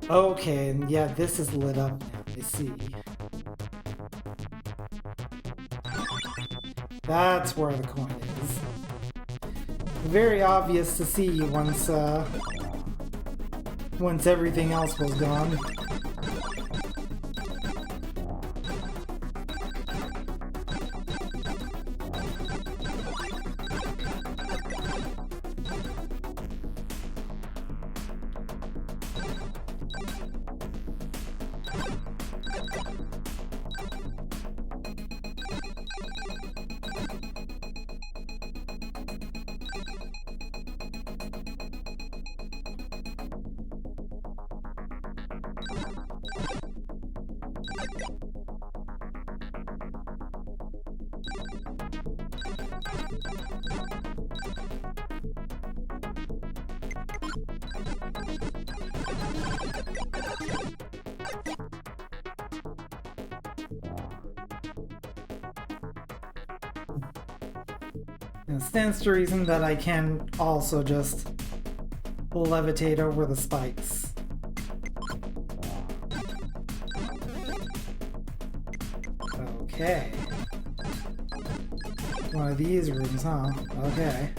Okay, and yeah, this is lit up now, I see. That's where the coin is. Very obvious to see once everything else was gone. And it stands to reason that I can also just levitate over the spikes. Okay. One of these rooms, huh? Okay.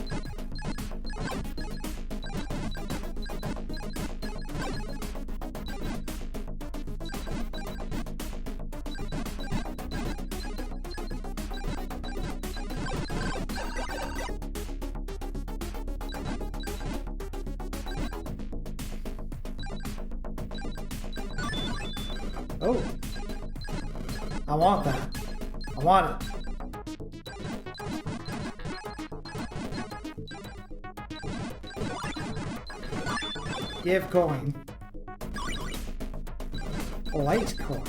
Oh, I want that. I want it. Give coin. Light coin.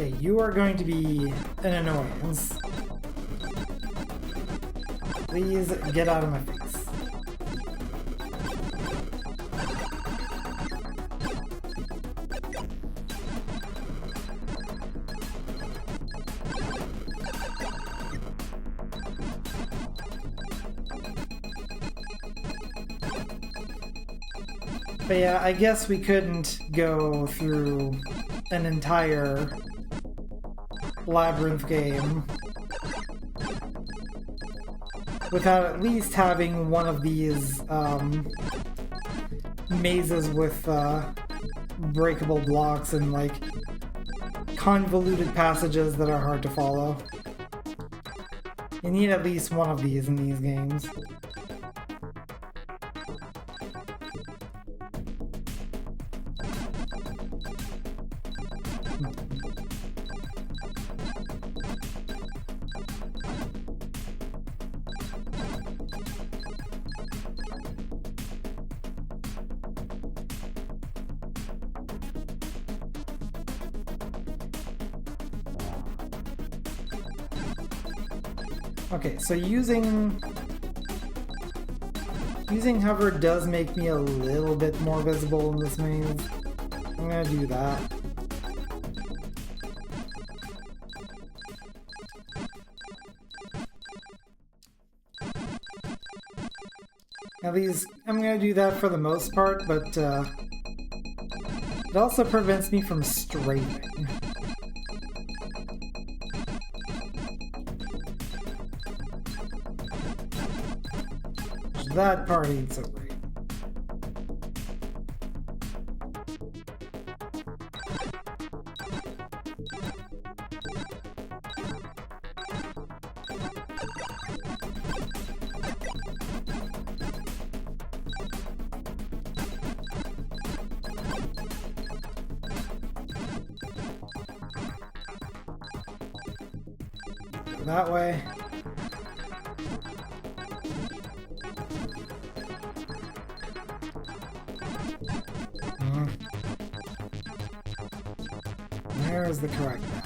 Okay, you are going to be an annoyance. Please get out of my face. But yeah, I guess we couldn't go through an entire Labyrinth game without at least having one of these mazes with breakable blocks and like convoluted passages that are hard to follow. You need at least one of these in these games. Okay, so using hover does make me a little bit more visible in this maze. I'm gonna do that. At least I'm gonna do that for the most part, but it also prevents me from strafing. That part ain't so great. That way. There is the correct path.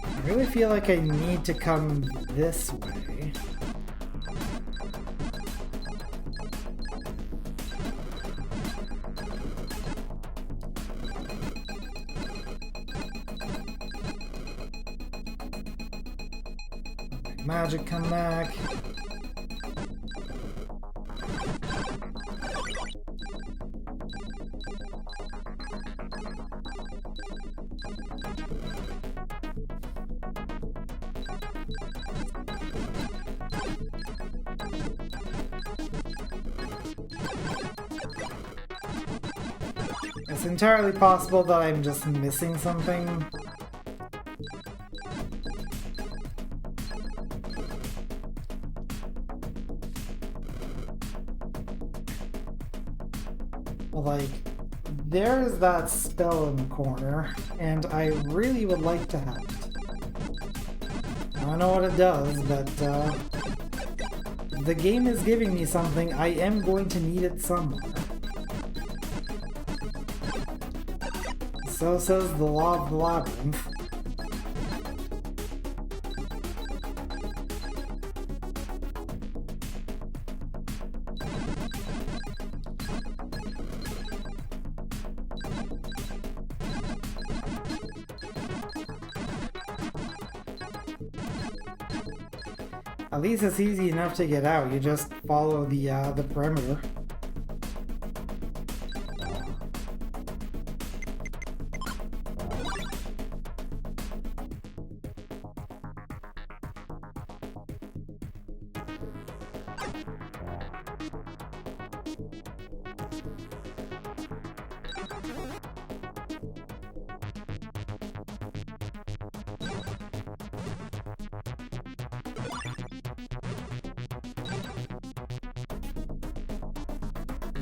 I really feel like I need to come this way. Magic come back. It's entirely possible that I'm just missing something. Like, there's that spell in the corner, and I really would like to have it. I don't know what it does, but the game is giving me something. I am going to need it somewhere. So says the law of the labyrinth. At least it's easy enough to get out. You just follow the perimeter.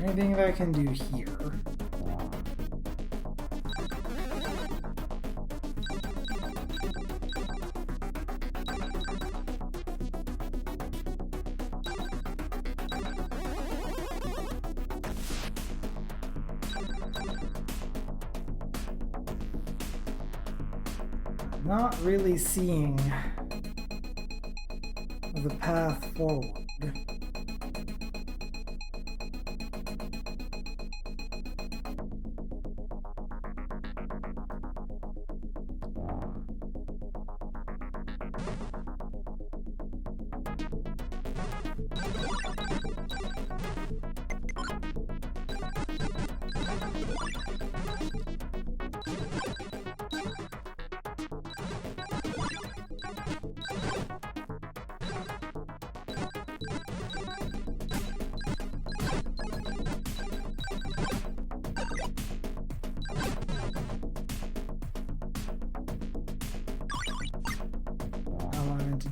Anything that I can do here? Not really seeing the path forward.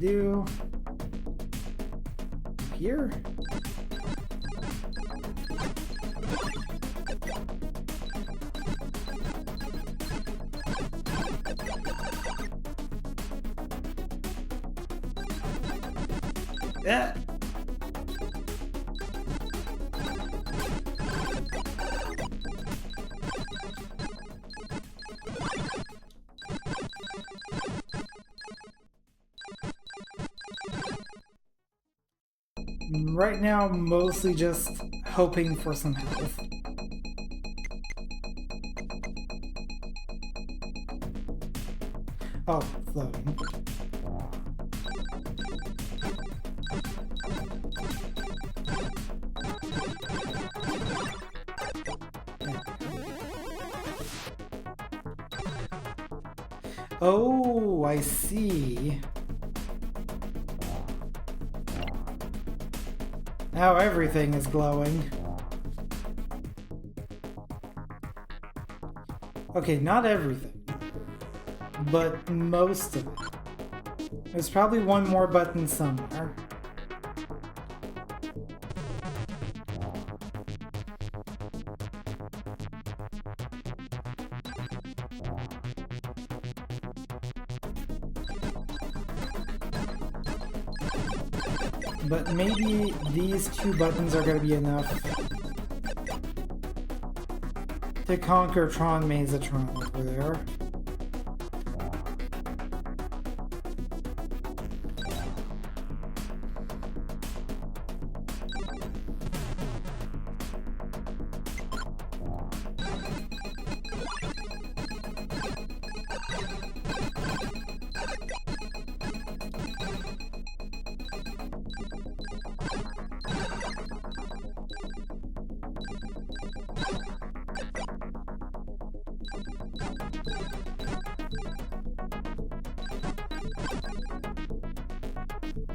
do. Here? Yeah. Right now, mostly just hoping for some health. Oh, floating. Oh, I see. Now everything is glowing. Okay, not everything, but most of it. There's probably one more button somewhere. But maybe these two buttons are going to be enough to conquer Tron Mazatron over there.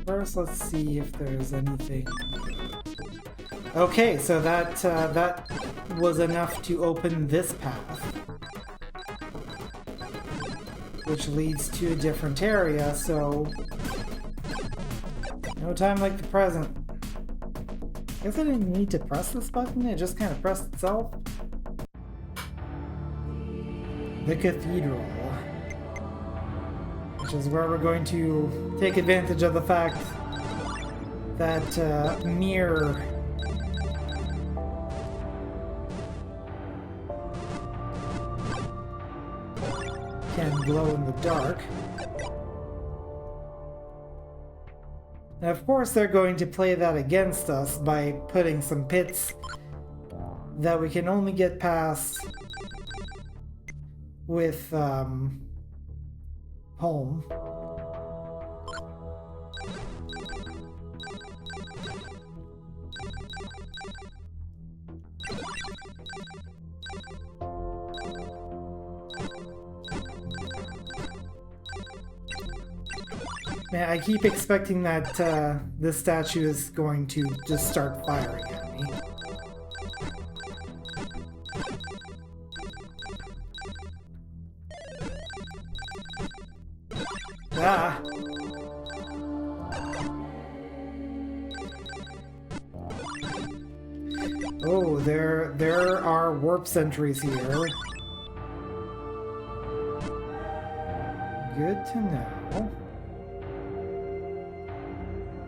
First, let's see if there's anything. Okay, so that was enough to open this path, which leads to a different area. So, no time like the present. Guess I didn't need to press this button. It just kind of pressed itself. The Cathedral, which is where we're going to take advantage of the fact that mirror can glow in the dark. And of course they're going to play that against us by putting some pits that we can only get past with home. Man, I keep expecting that this statue is going to just start firing at me. Ah! Oh, there are warp sentries here. Good to know.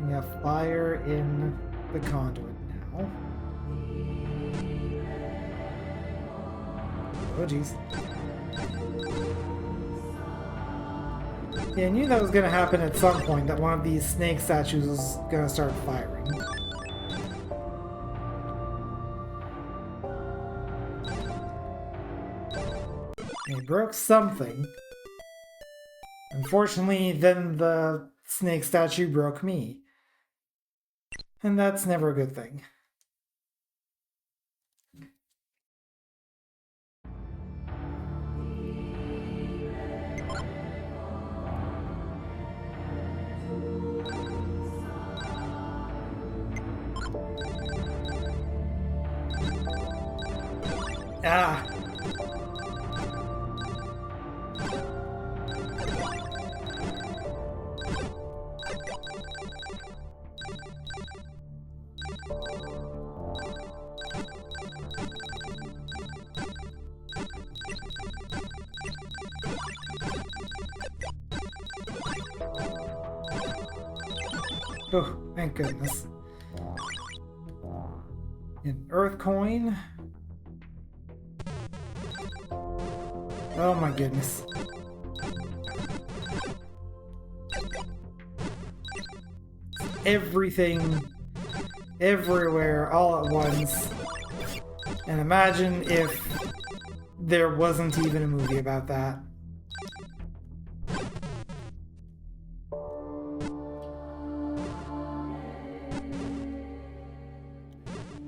We have fire in the conduit now. Oh, jeez. Yeah, I knew that was going to happen at some point, that one of these snake statues was going to start firing. They broke something. Unfortunately, then the snake statue broke me. And that's never a good thing. Ah! Oh, thank goodness. An earth coin. Oh my goodness. Everything, everywhere, all at once. And imagine if there wasn't even a movie about that.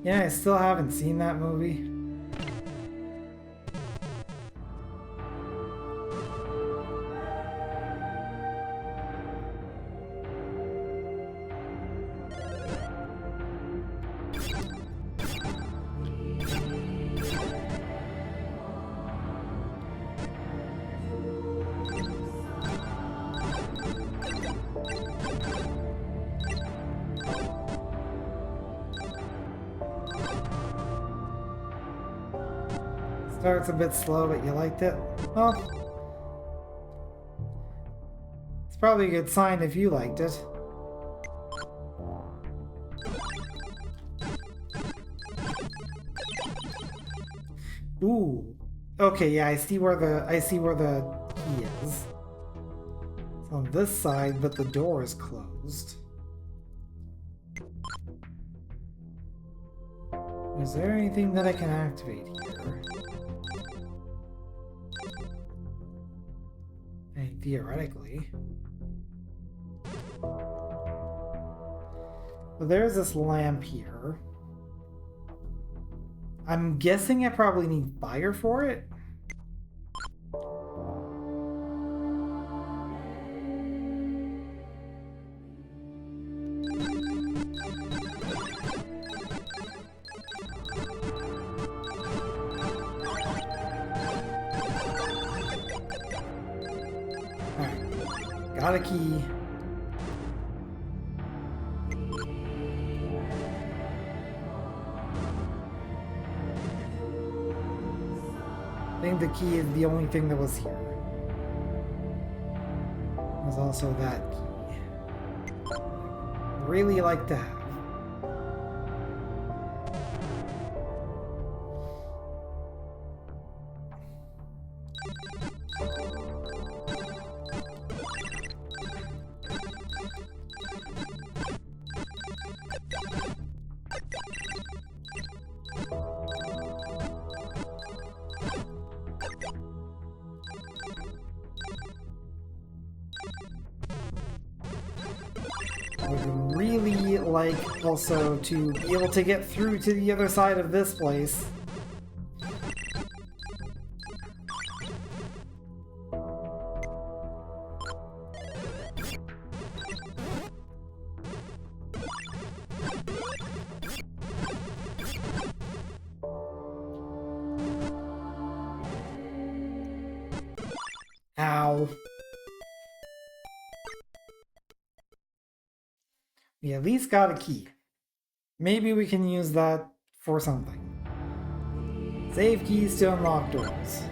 Yeah, I still haven't seen that movie. Starts a bit slow, but you liked it? Well, it's probably a good sign if you liked it. Ooh. Okay, yeah, I see where the key is. It's on this side, but the door is closed. Is there anything that I can activate here? And theoretically. Well, there's this lamp here. I'm guessing I probably need fire for it. Alright, got a key. I think the key is the only thing that was here. There's also that key. Really like to have. Would really like also to be able to get through to the other side of this place. Ow. We at least got a key. Maybe we can use that for something. Save keys to unlock doors.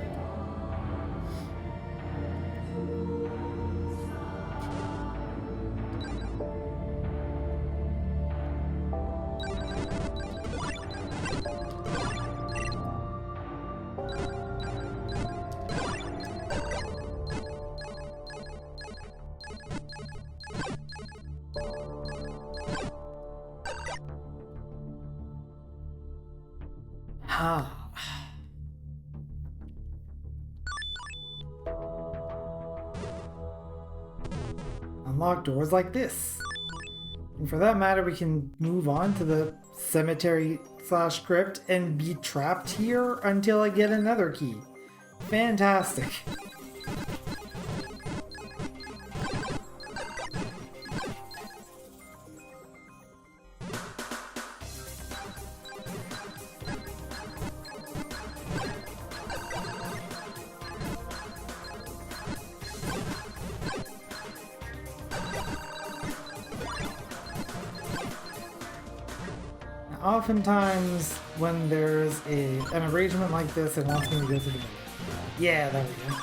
Unlock doors like this. And for that matter, we can move on to the cemetery/crypt and be trapped here until I get another key. Fantastic. Oftentimes, when there's an arrangement like this, it wants me to go to the middle. Yeah, there we go.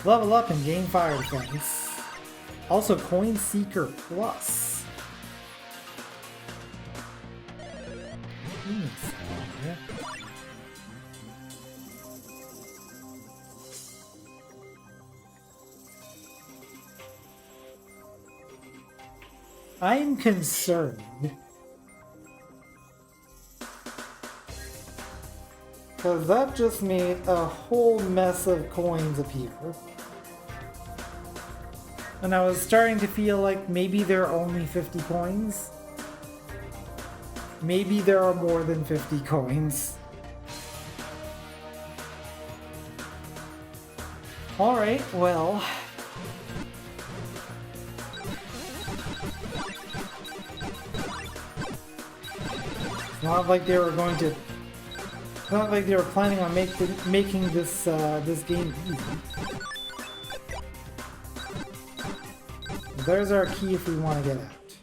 Level up and gain fire defense. Also, Coin Seeker Plus. I'm concerned. Because that just made a whole mess of coins appear. And I was starting to feel like maybe there are only 50 coins. Maybe there are more than 50 coins. Alright, well. It's not like they were going to... It's not like they were planning on making this this game easy. There's our key if we want to get out.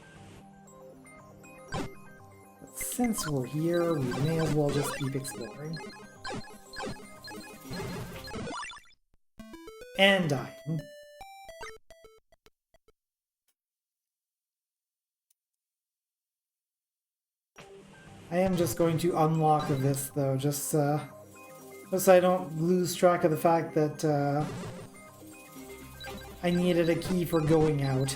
But since we're here, we may as well just keep exploring. And dying. I am just going to unlock this though, just so I don't lose track of the fact that I needed a key for going out.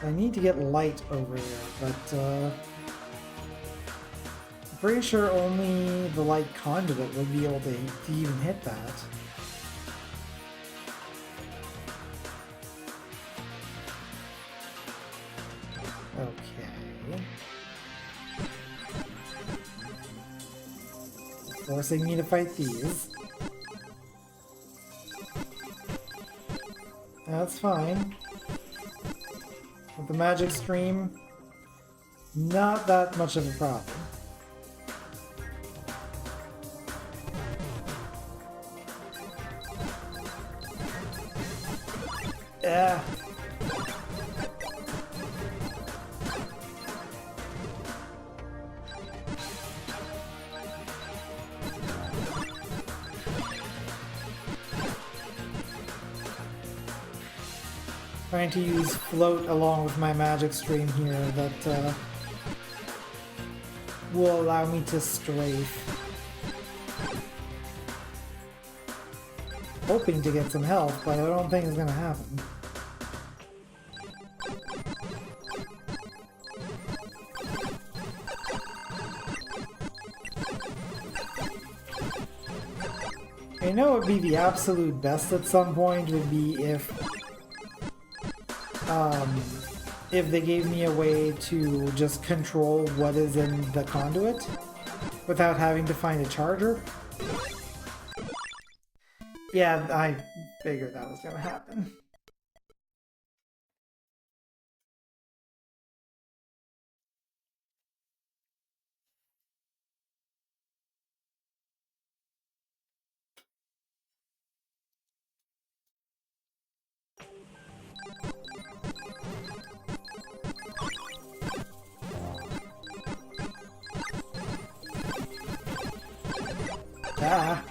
I need to get light over there, but I'm pretty sure only the light conduit would be able to even hit that. Okay. Forcing me to fight these. That's fine. With the magic stream, not that much of a problem. Yeah. Trying to use float along with my magic stream here that will allow me to strafe. Hoping to get some health, but I don't think it's gonna happen. I know it would be the absolute best at some point would be if they gave me a way to just control what is in the conduit without having to find a charger. Yeah, I figured that was gonna happen. Ah.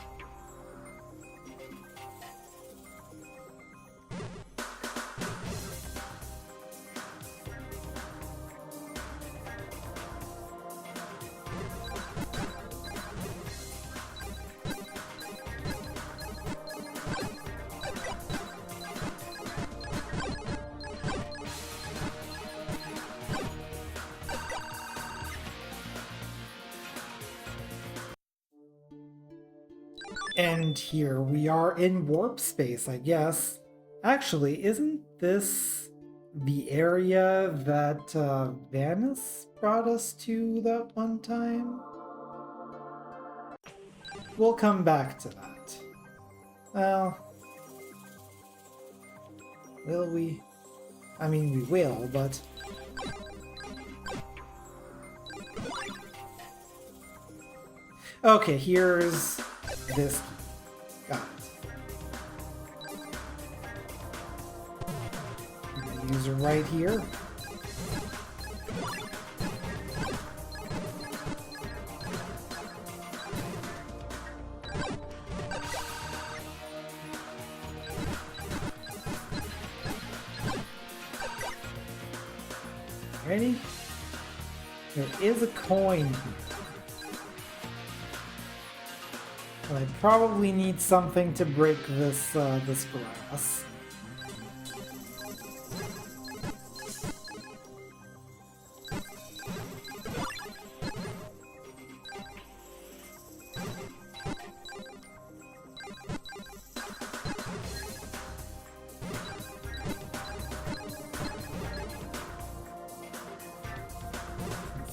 And here we are in warp space, I guess. Actually, isn't this the area that Vanis brought us to that one time? We'll come back to that. Well, will we? I mean, we will, but... Okay, here's this. Got it. user right here. Ready? There is a coin here. But I probably need something to break this this grass.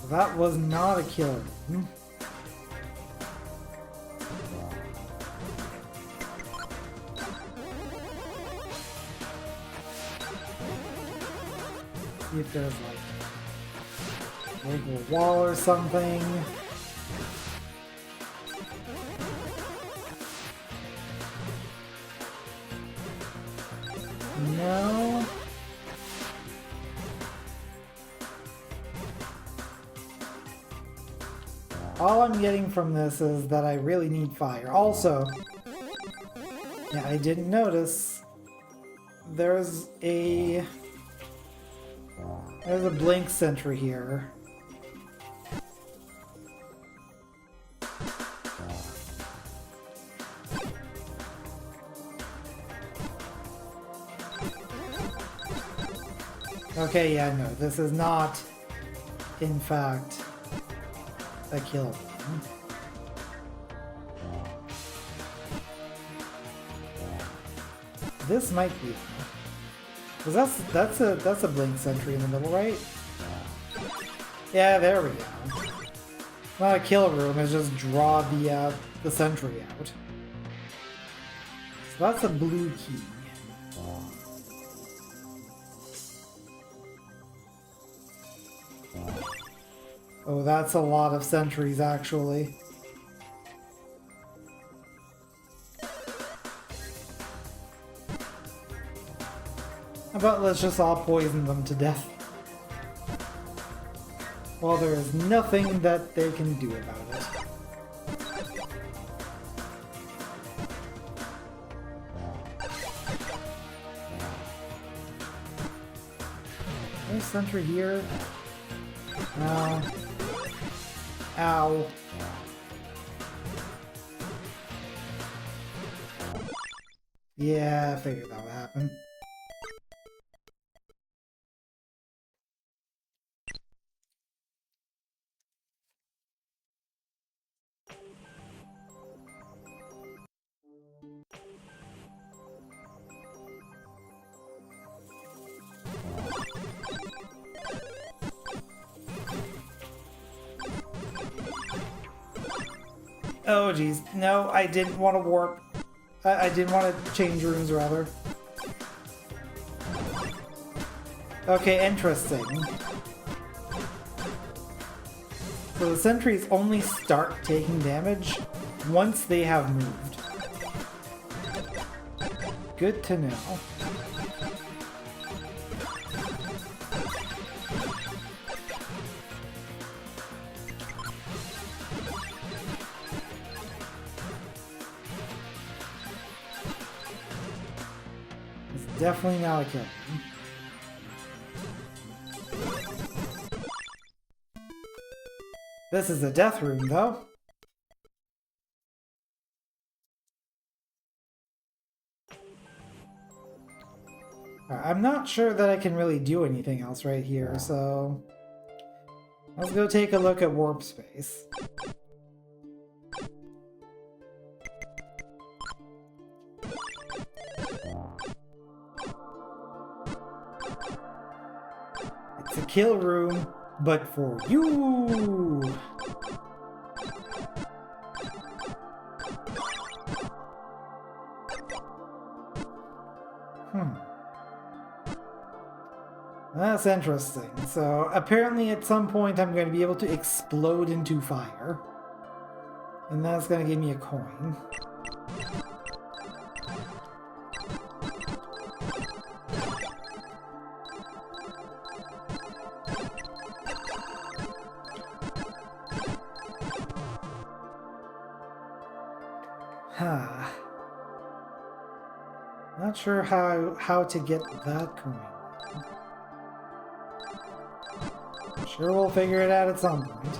So that was not a killer. See if there's like a wall or something. No. All I'm getting from this is that I really need fire. Also, yeah, I didn't notice there's a blink sentry here. Okay, yeah, no, this is not, in fact, a kill room. This might be. Because that's a blink sentry in the middle, right? Yeah, there we go. Not a kill room, it's just draw the sentry out. So that's a blue key. Oh, that's a lot of sentries, actually. How about let's just all poison them to death? Well, there is nothing that they can do about it. There's sentry here. No. Ow. Yeah, I figured that would happen. Oh geez, no, I didn't want to warp. I didn't want to change rooms, rather. Okay, interesting. So the sentries only start taking damage once they have moved. Good to know. Definitely not a kill. This is a death room, though. I'm not sure that I can really do anything else right here, so let's go take a look at warp space. It's a kill room, but for you! That's interesting. So, apparently at some point I'm going to be able to explode into fire. And that's going to give me a coin. sure how to get that coin. Sure, we'll figure it out at some point.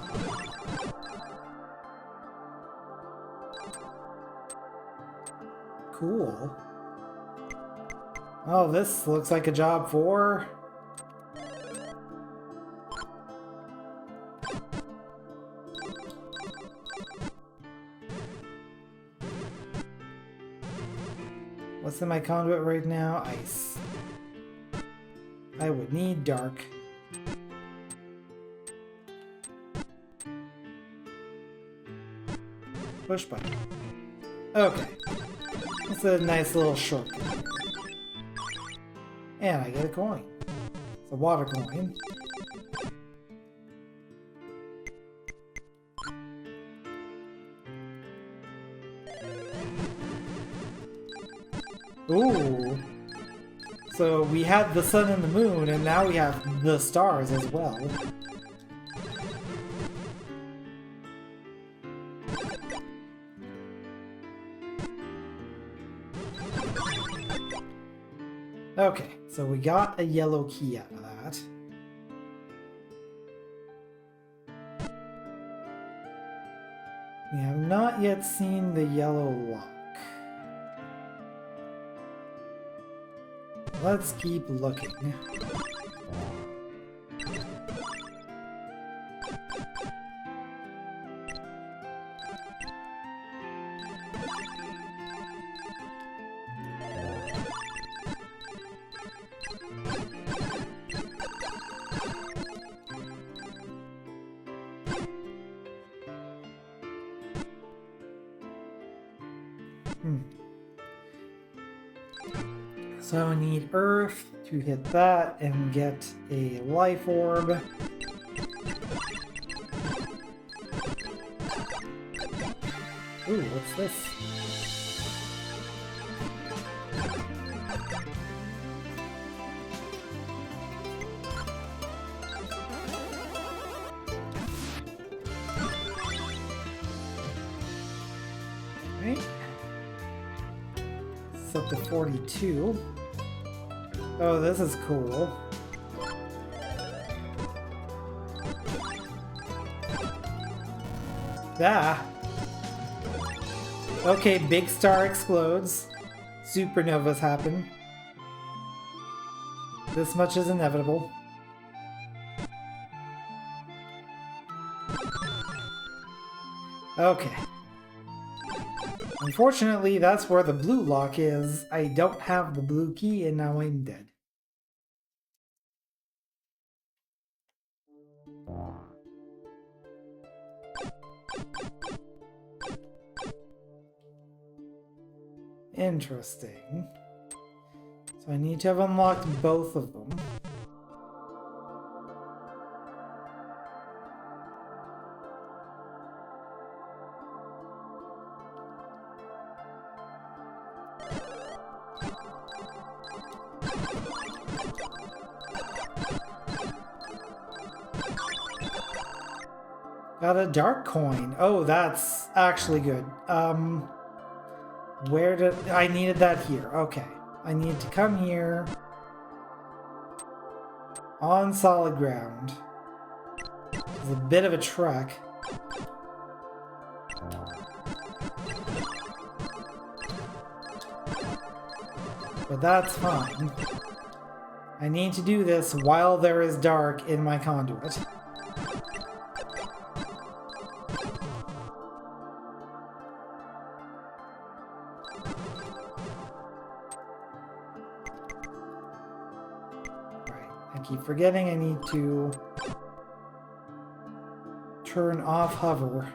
Cool. Oh, this looks like a job for... What's in my conduit right now? Ice. I would need dark. Push button. Okay. It's a nice little shortcut. And I get a coin. It's a water coin. Ooh. So we had the sun and the moon, and now we have the stars as well. Okay, so we got a yellow key out of that. We have not yet seen the yellow lock. Let's keep looking. So I need Earth to hit that and get a life orb. Ooh, what's this? Right. It's up to 42. Oh, this is cool. Ah. Okay, big star explodes. Supernovas happen. This much is inevitable. Okay. Unfortunately, that's where the blue lock is. I don't have the blue key, and now I'm dead. Interesting. So I need to have unlocked both of them. Got a dark coin. Oh, that's actually good. Where did... I needed that here. Okay. I need to come here. On solid ground. It's a bit of a trek. But that's fine. I need to do this while there is dark in my conduit. Keep forgetting I need to turn off hover.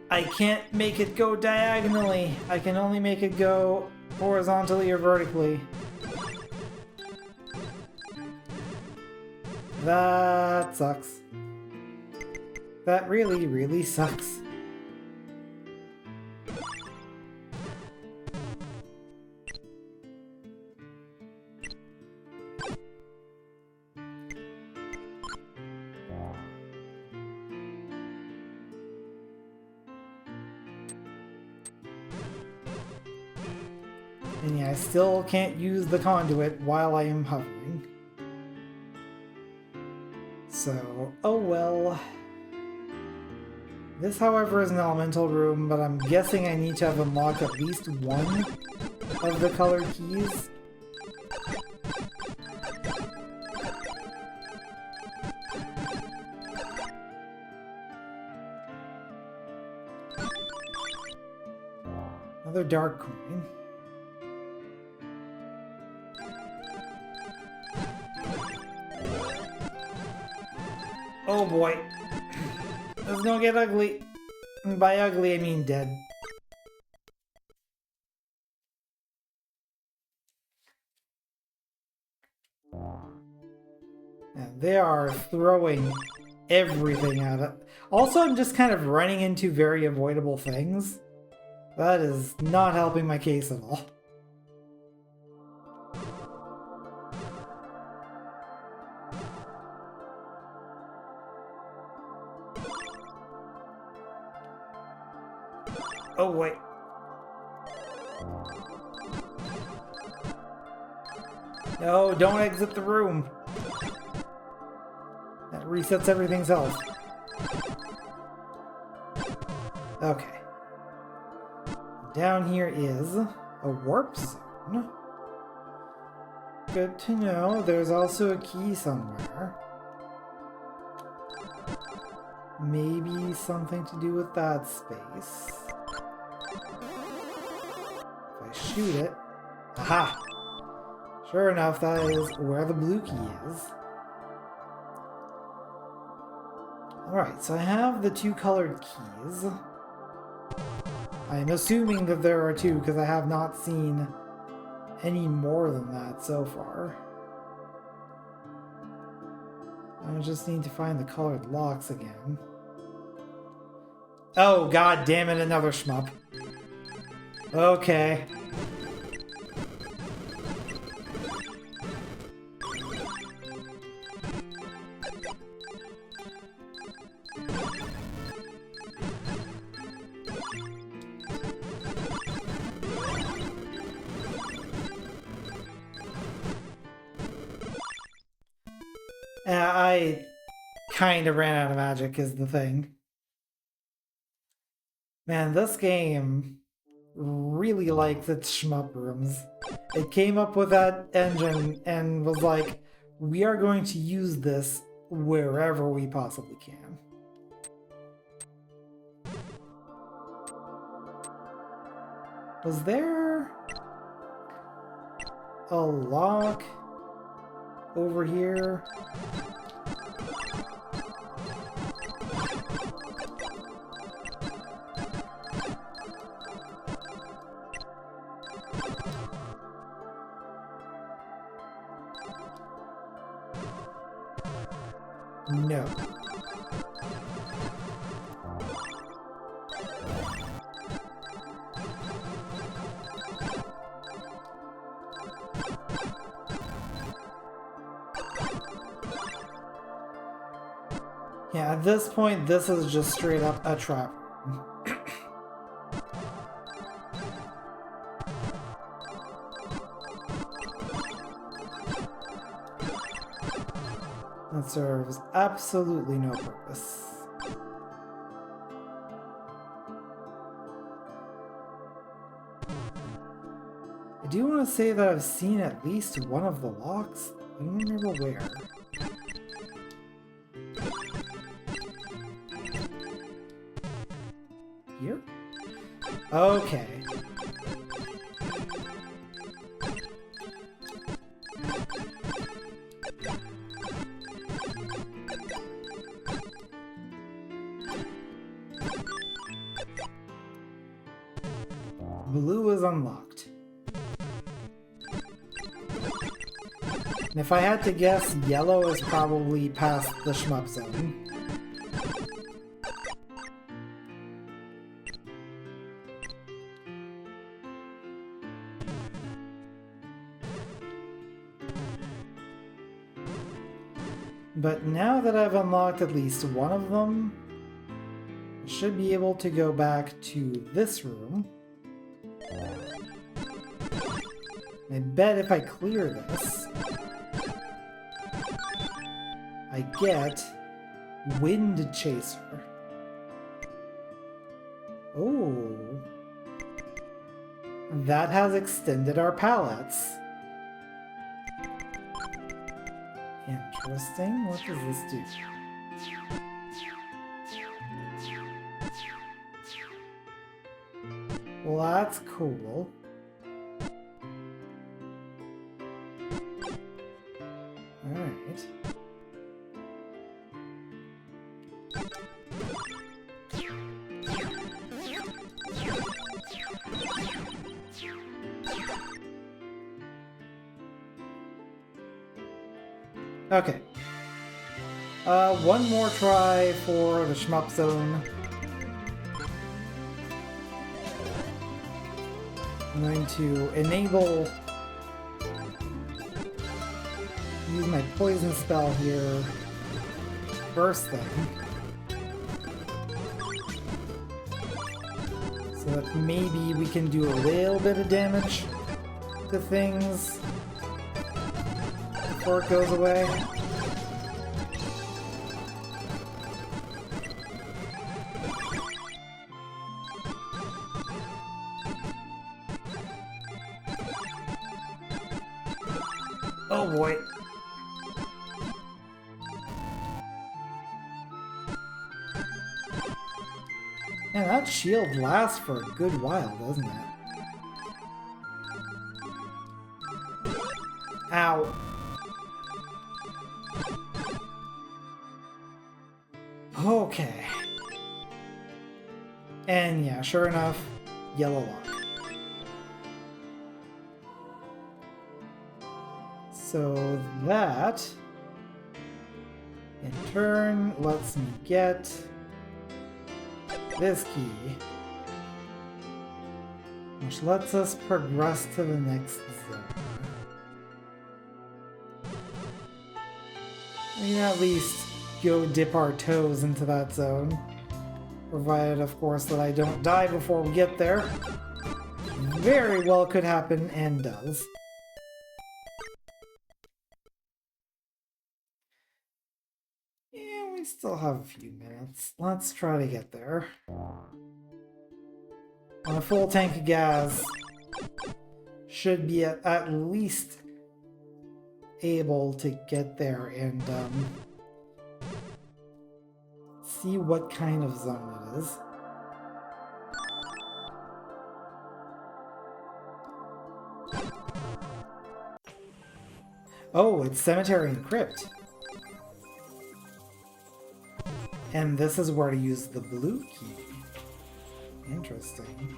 I can't make it go diagonally. I can only make it go horizontally or vertically. That sucks. That really, really sucks. And yeah, I still can't use the conduit while I am hovering. So, oh well. This, however, is an elemental room, but I'm guessing I need to have unlocked at least one of the colored keys. Another dark coin. Oh boy. It's gonna get ugly. And by ugly, I mean dead. And they are throwing everything at it. Also, I'm just kind of running into very avoidable things. That is not helping my case at all. Oh, wait. No, don't exit the room. That resets everything's health. Okay. Down here is a warp zone. Good to know. There's also a key somewhere. Maybe something to do with that space. If I shoot it... Aha! Sure enough, that is where the blue key is. Alright, so I have the two colored keys. I'm assuming that there are two, because I have not seen any more than that so far. I just need to find the colored locks again. Oh, god damn it, another shmup. Okay. I kind of ran out of magic is the thing. Man, this game really likes its shmup rooms. It came up with that engine and was like, we are going to use this wherever we possibly can. Was there a lock over here? No. Yeah, at this point, this is just straight up a trap. That serves absolutely no purpose. I do want to say that I've seen at least one of the locks. I don't remember where. Here? Okay. Blue is unlocked. And if I had to guess, yellow is probably past the shmup zone. But now that I've unlocked at least one of them, I should be able to go back to this room. I bet if I clear this, I get Wind Chaser. Oh. That has extended our palettes. Interesting. What does this do? Well, that's cool. Alright. Okay. One more try for the shmup zone. I'm going to enable... use my poison spell here first thing. So that maybe we can do a little bit of damage to things before it goes away. Oh boy. Man, that shield lasts for a good while, doesn't it? Ow. Okay. And yeah, sure enough, yellow lock. So that, in turn, lets me get this key, which lets us progress to the next zone. We can at least go dip our toes into that zone, provided, of course, that I don't die before we get there. Very well could happen, and does. Yeah, we still have a few minutes. Let's try to get there. On a full tank of gas, should be at least able to get there and see what kind of zone it is. Oh, it's Cemetery and Crypt. And this is where to use the blue key. Interesting.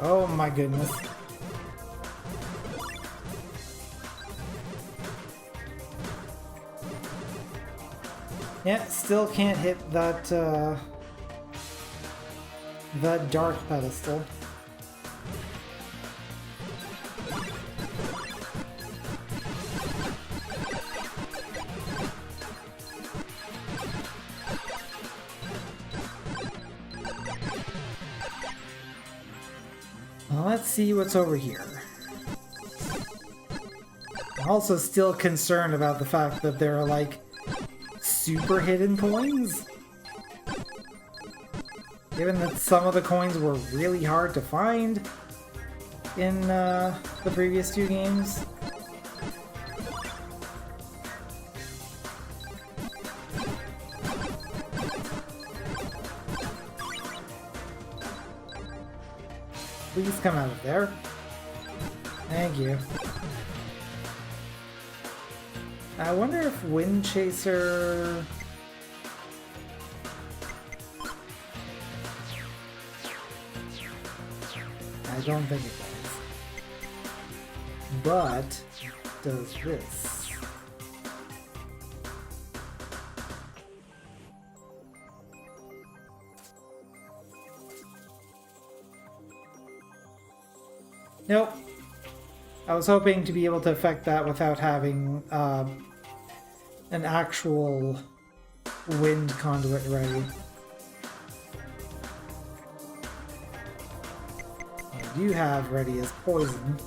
Oh my goodness. Yeah, still can't hit that, that dark pedestal. Well, let's see what's over here. I'm also still concerned about the fact that there are, like, super hidden coins. Given that some of the coins were really hard to find in the previous two games. Please come out of there. Thank you. I wonder if Wind Chaser... I don't think it does. But, does this. Nope. I was hoping to be able to affect that without having an actual wind conduit ready. What I do have ready is poison.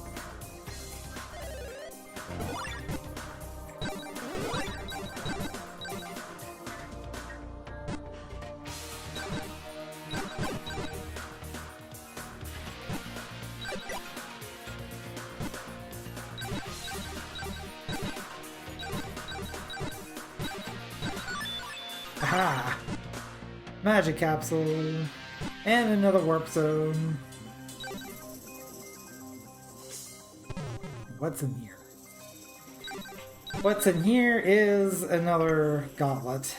Aha! Magic capsule. And another warp zone. What's in here? What's in here is another gauntlet.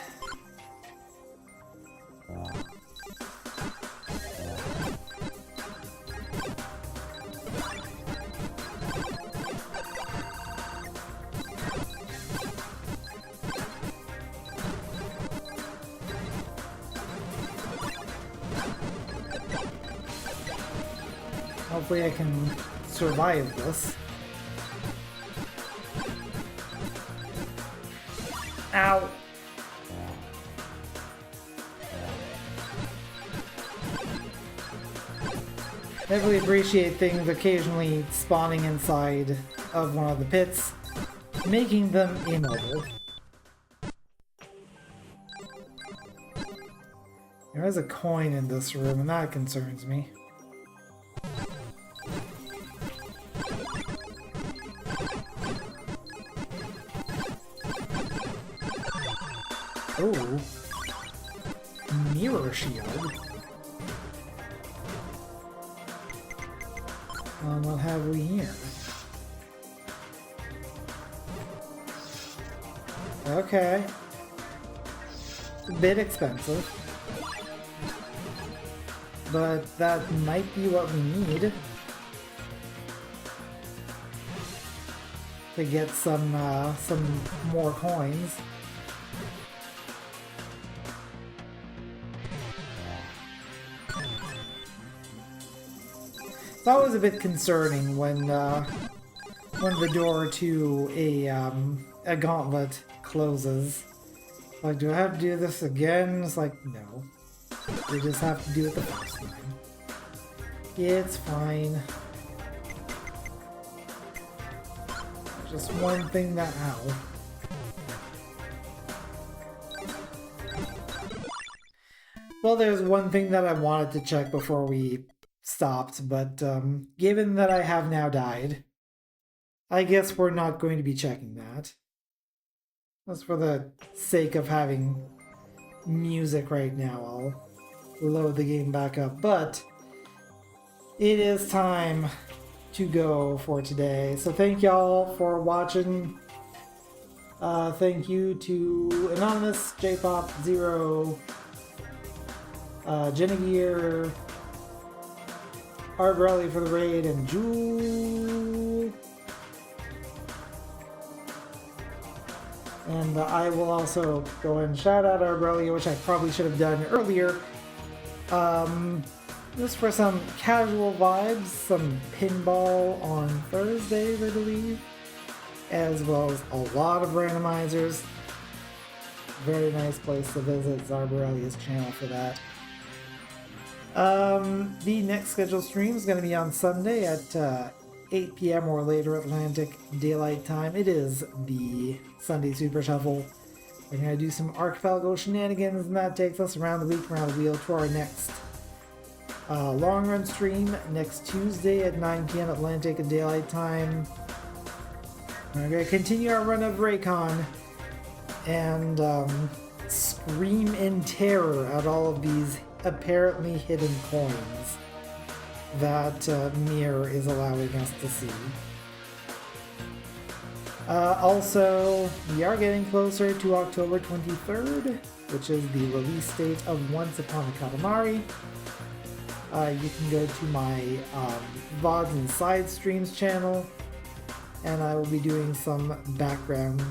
Hopefully I can survive this. Ow! I really appreciate things occasionally spawning inside of one of the pits, making them immobile. There is a coin in this room, and that concerns me. Oh, mirror shield. What have we here? Okay. A bit expensive. But that might be what we need to get some more coins. That was a bit concerning when the door to a gauntlet closes. Like, do I have to do this again? It's like, no. We just have to do it the first time. It's fine. Just one thing that... Ow. Well, there's one thing that I wanted to check before we stopped, but given that I have now died, I guess we're not going to be checking that. That's for the sake of having music right now. I'll load the game back up, but it is time to go for today. So thank y'all for watching. Thank you to Anonymous, J-Pop, Zero, Genevieve, Arbrelli for the raid, and Jewel. And I will also go and shout out Arbrelli, which I probably should have done earlier. Just for some casual vibes, some pinball on Thursdays, I believe, as well as a lot of randomizers. Very nice place to visit Arbrelli's channel for that. The next scheduled stream is going to be on Sunday at 8 p.m. or later Atlantic Daylight Time. It is the Sunday Super Shuffle. We're going to do some Archipelago shenanigans, and that takes us around the week, around the wheel, to our next long run stream next Tuesday at 9 p.m. Atlantic Daylight Time. We're going to continue our run of Reikon and scream in terror at all of these apparently hidden coins that Mirror is allowing us to see. Also, we are getting closer to October 23rd, which is the release date of Once Upon a Katamari. You can go to my VODs and side streams channel, and I will be doing some background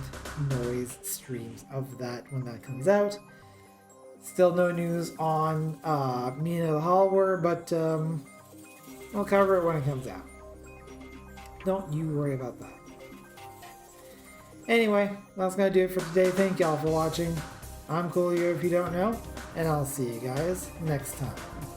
noise streams of that when that comes out. Still no news on Mina the Hollower, but we'll cover it when it comes out. Don't you worry about that. Anyway, that's going to do it for today. Thank y'all for watching. I'm Coolio if you don't know, and I'll see you guys next time.